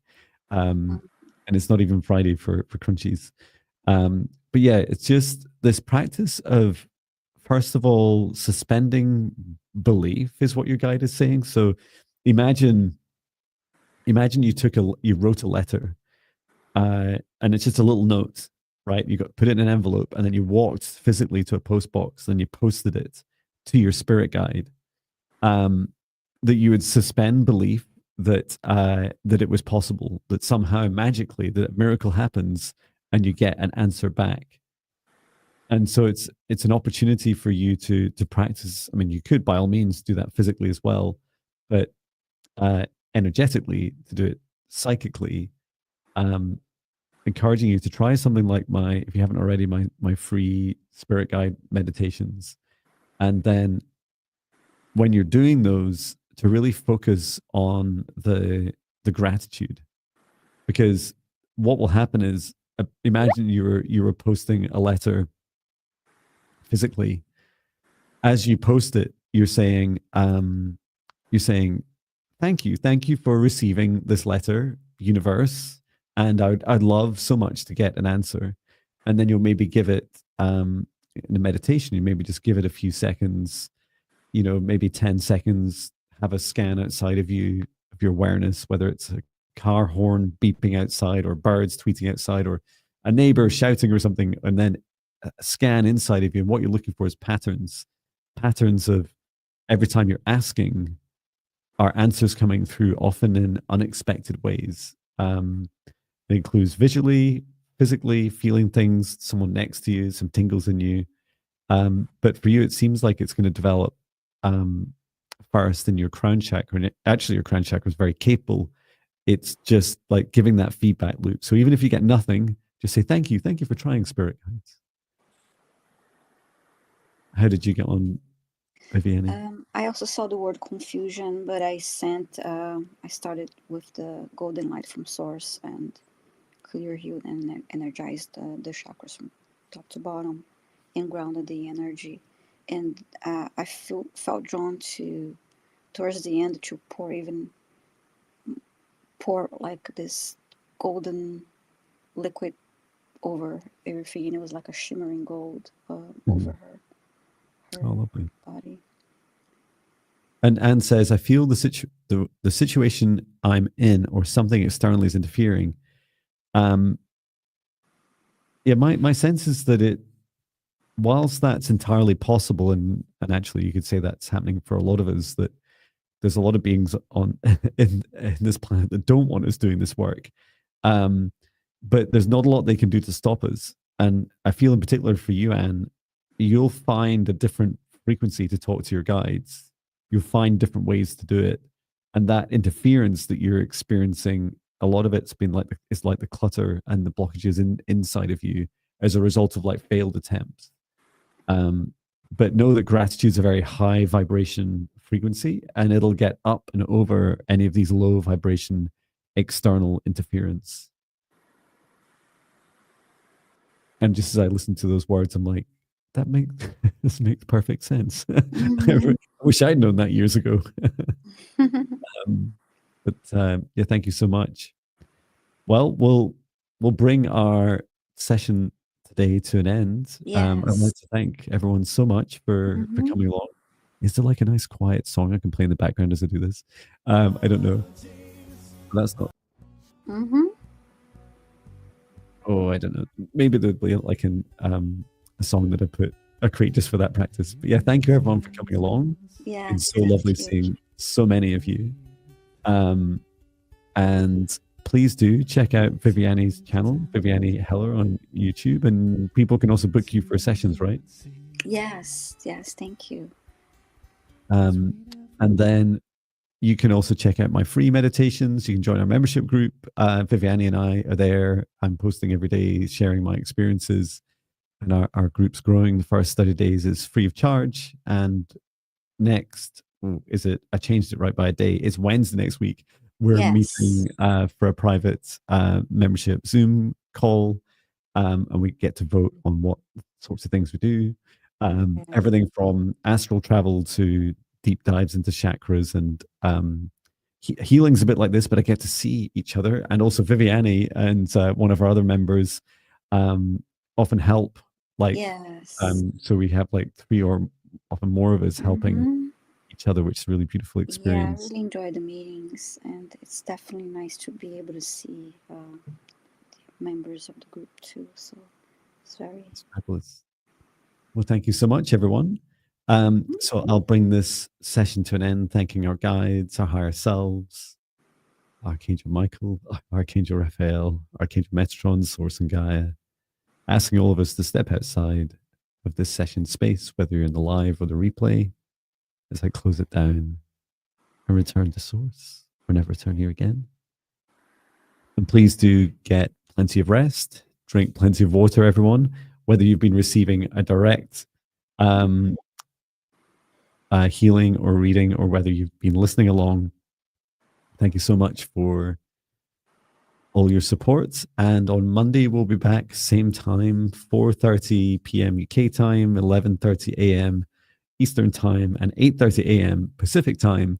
And it's not even Friday for crunchies. But yeah, it's just this practice of, first of all, suspending belief is what your guide is saying. So imagine you wrote a letter, and it's just a little note, right? You got put it in an envelope, and then you walked physically to a post box, and you posted it to your spirit guide. That you would suspend belief that that it was possible, that somehow magically that a miracle happens and you get an answer back. And so it's an opportunity for you to practice. I mean, you could by all means do that physically as well, but energetically to do it psychically, encouraging you to try something like if you haven't already, my free spirit guide meditations. And then when you're doing those, to really focus on the gratitude, because what will happen is imagine you were posting a letter physically. As you post it, you're saying thank you for receiving this letter, universe, and I'd love so much to get an answer. And then you'll maybe give it in a meditation, you maybe just give it a few seconds, maybe 10 seconds, have a scan outside of you, of your awareness, whether it's a car horn beeping outside or birds tweeting outside or a neighbor shouting or something, and then a scan inside of you. And what you're looking for is patterns of every time you're asking, are answers coming through, often in unexpected ways. It includes visually, physically, feeling things, someone next to you, some tingles in you. But for you, it seems like it's going to develop first in your crown chakra. And actually, your crown chakra is very capable. It's just like giving that feedback loop. So even if you get nothing, just say, thank you for trying, spirit guides. How did you get on, Viviane? I also saw the word confusion, but I started with the golden light from source and clear, healed, and energized the chakras from top to bottom and grounded the energy. And I felt drawn to, towards the end, to pour like this golden liquid over everything, and it was like a shimmering gold over her lovely. body. And Anne says, I feel the situation I'm in or something externally is interfering. Yeah, my sense is that whilst that's entirely possible, and actually you could say that's happening for a lot of us, that there's a lot of beings on in this planet that don't want us doing this work. But there's not a lot they can do to stop us. And I feel in particular for you, Anne, you'll find a different frequency to talk to your guides. You'll find different ways to do it. And that interference that you're experiencing, a lot of it's been it's like the clutter and the blockages inside of you as a result of like failed attempts. But know that gratitude is a very high vibration frequency, and it'll get up and over any of these low vibration external interference. And just as I listen to those words, I'm like, this makes perfect sense. I wish I'd known that years ago. But yeah, thank you so much. Well, we'll bring our session today to an end. Yes. I'd like to thank everyone so much for coming along. Is there like a nice quiet song I can play in the background as I do this? I don't know. That's not. Oh, I don't know. Maybe there'll be like a song that I create just for that practice. But yeah, thank you everyone for coming along. Yeah, It's so lovely seeing so many of you. And please do check out Viviane's channel, Viviane Heller on YouTube, and people can also book you for sessions, right? Yes, thank you. And then you can also check out my free meditations. You can join our membership group. Viviane and I are there. I'm posting every day, sharing my experiences, and our group's growing. The first 30 days is free of charge. And next, I changed it right by a day. It's Wednesday next week. We're meeting for a private membership Zoom call, and we get to vote on what sorts of things we do. Everything from astral travel to deep dives into chakras, and healing's a bit like this, but I get to see each other. And also Viviane and one of our other members often help. So we have like 3 or often more of us helping each other, which is a really beautiful experience. Yeah, I really enjoy the meetings, and it's definitely nice to be able to see members of the group too. So it's fabulous. Well, thank you so much, everyone. So I'll bring this session to an end, thanking our guides, our higher selves, Archangel Michael, Archangel Raphael, Archangel Metatron, Source and Gaia, asking all of us to step outside of this session space, whether you're in the live or the replay, as I close it down and return to Source, or never return here again. And please do get plenty of rest, drink plenty of water, everyone, whether you've been receiving a direct healing or reading, or whether you've been listening along. Thank you so much for all your support. And on Monday, we'll be back same time, 4:30 p.m. UK time, 11:30 a.m. Eastern time, and 8:30 a.m. Pacific time.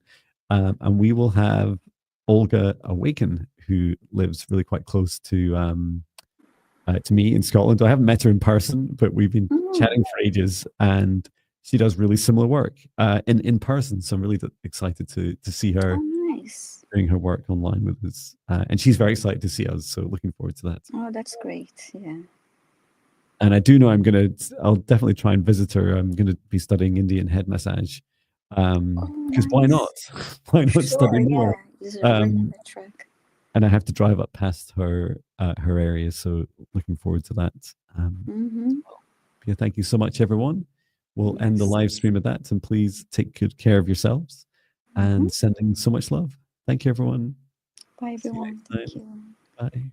And we will have Olga Awaken, who lives really quite close to me in Scotland. I haven't met her in person, but we've been chatting for ages, and she does really similar work in person. So I'm really excited to see her nice. doing her work online with us, and she's very excited to see us. So looking forward to that. Oh, that's great. Yeah. And I do know I'll definitely try and visit her. I'm gonna be studying Indian head massage, because why not? Why not study more? Just right on the track. And I have to drive up past her area, so looking forward to that. Yeah, thank you so much, everyone. We'll end the live stream at that, and please take good care of yourselves. And sending so much love. Thank you, everyone. Bye, everyone. Thank you. Bye.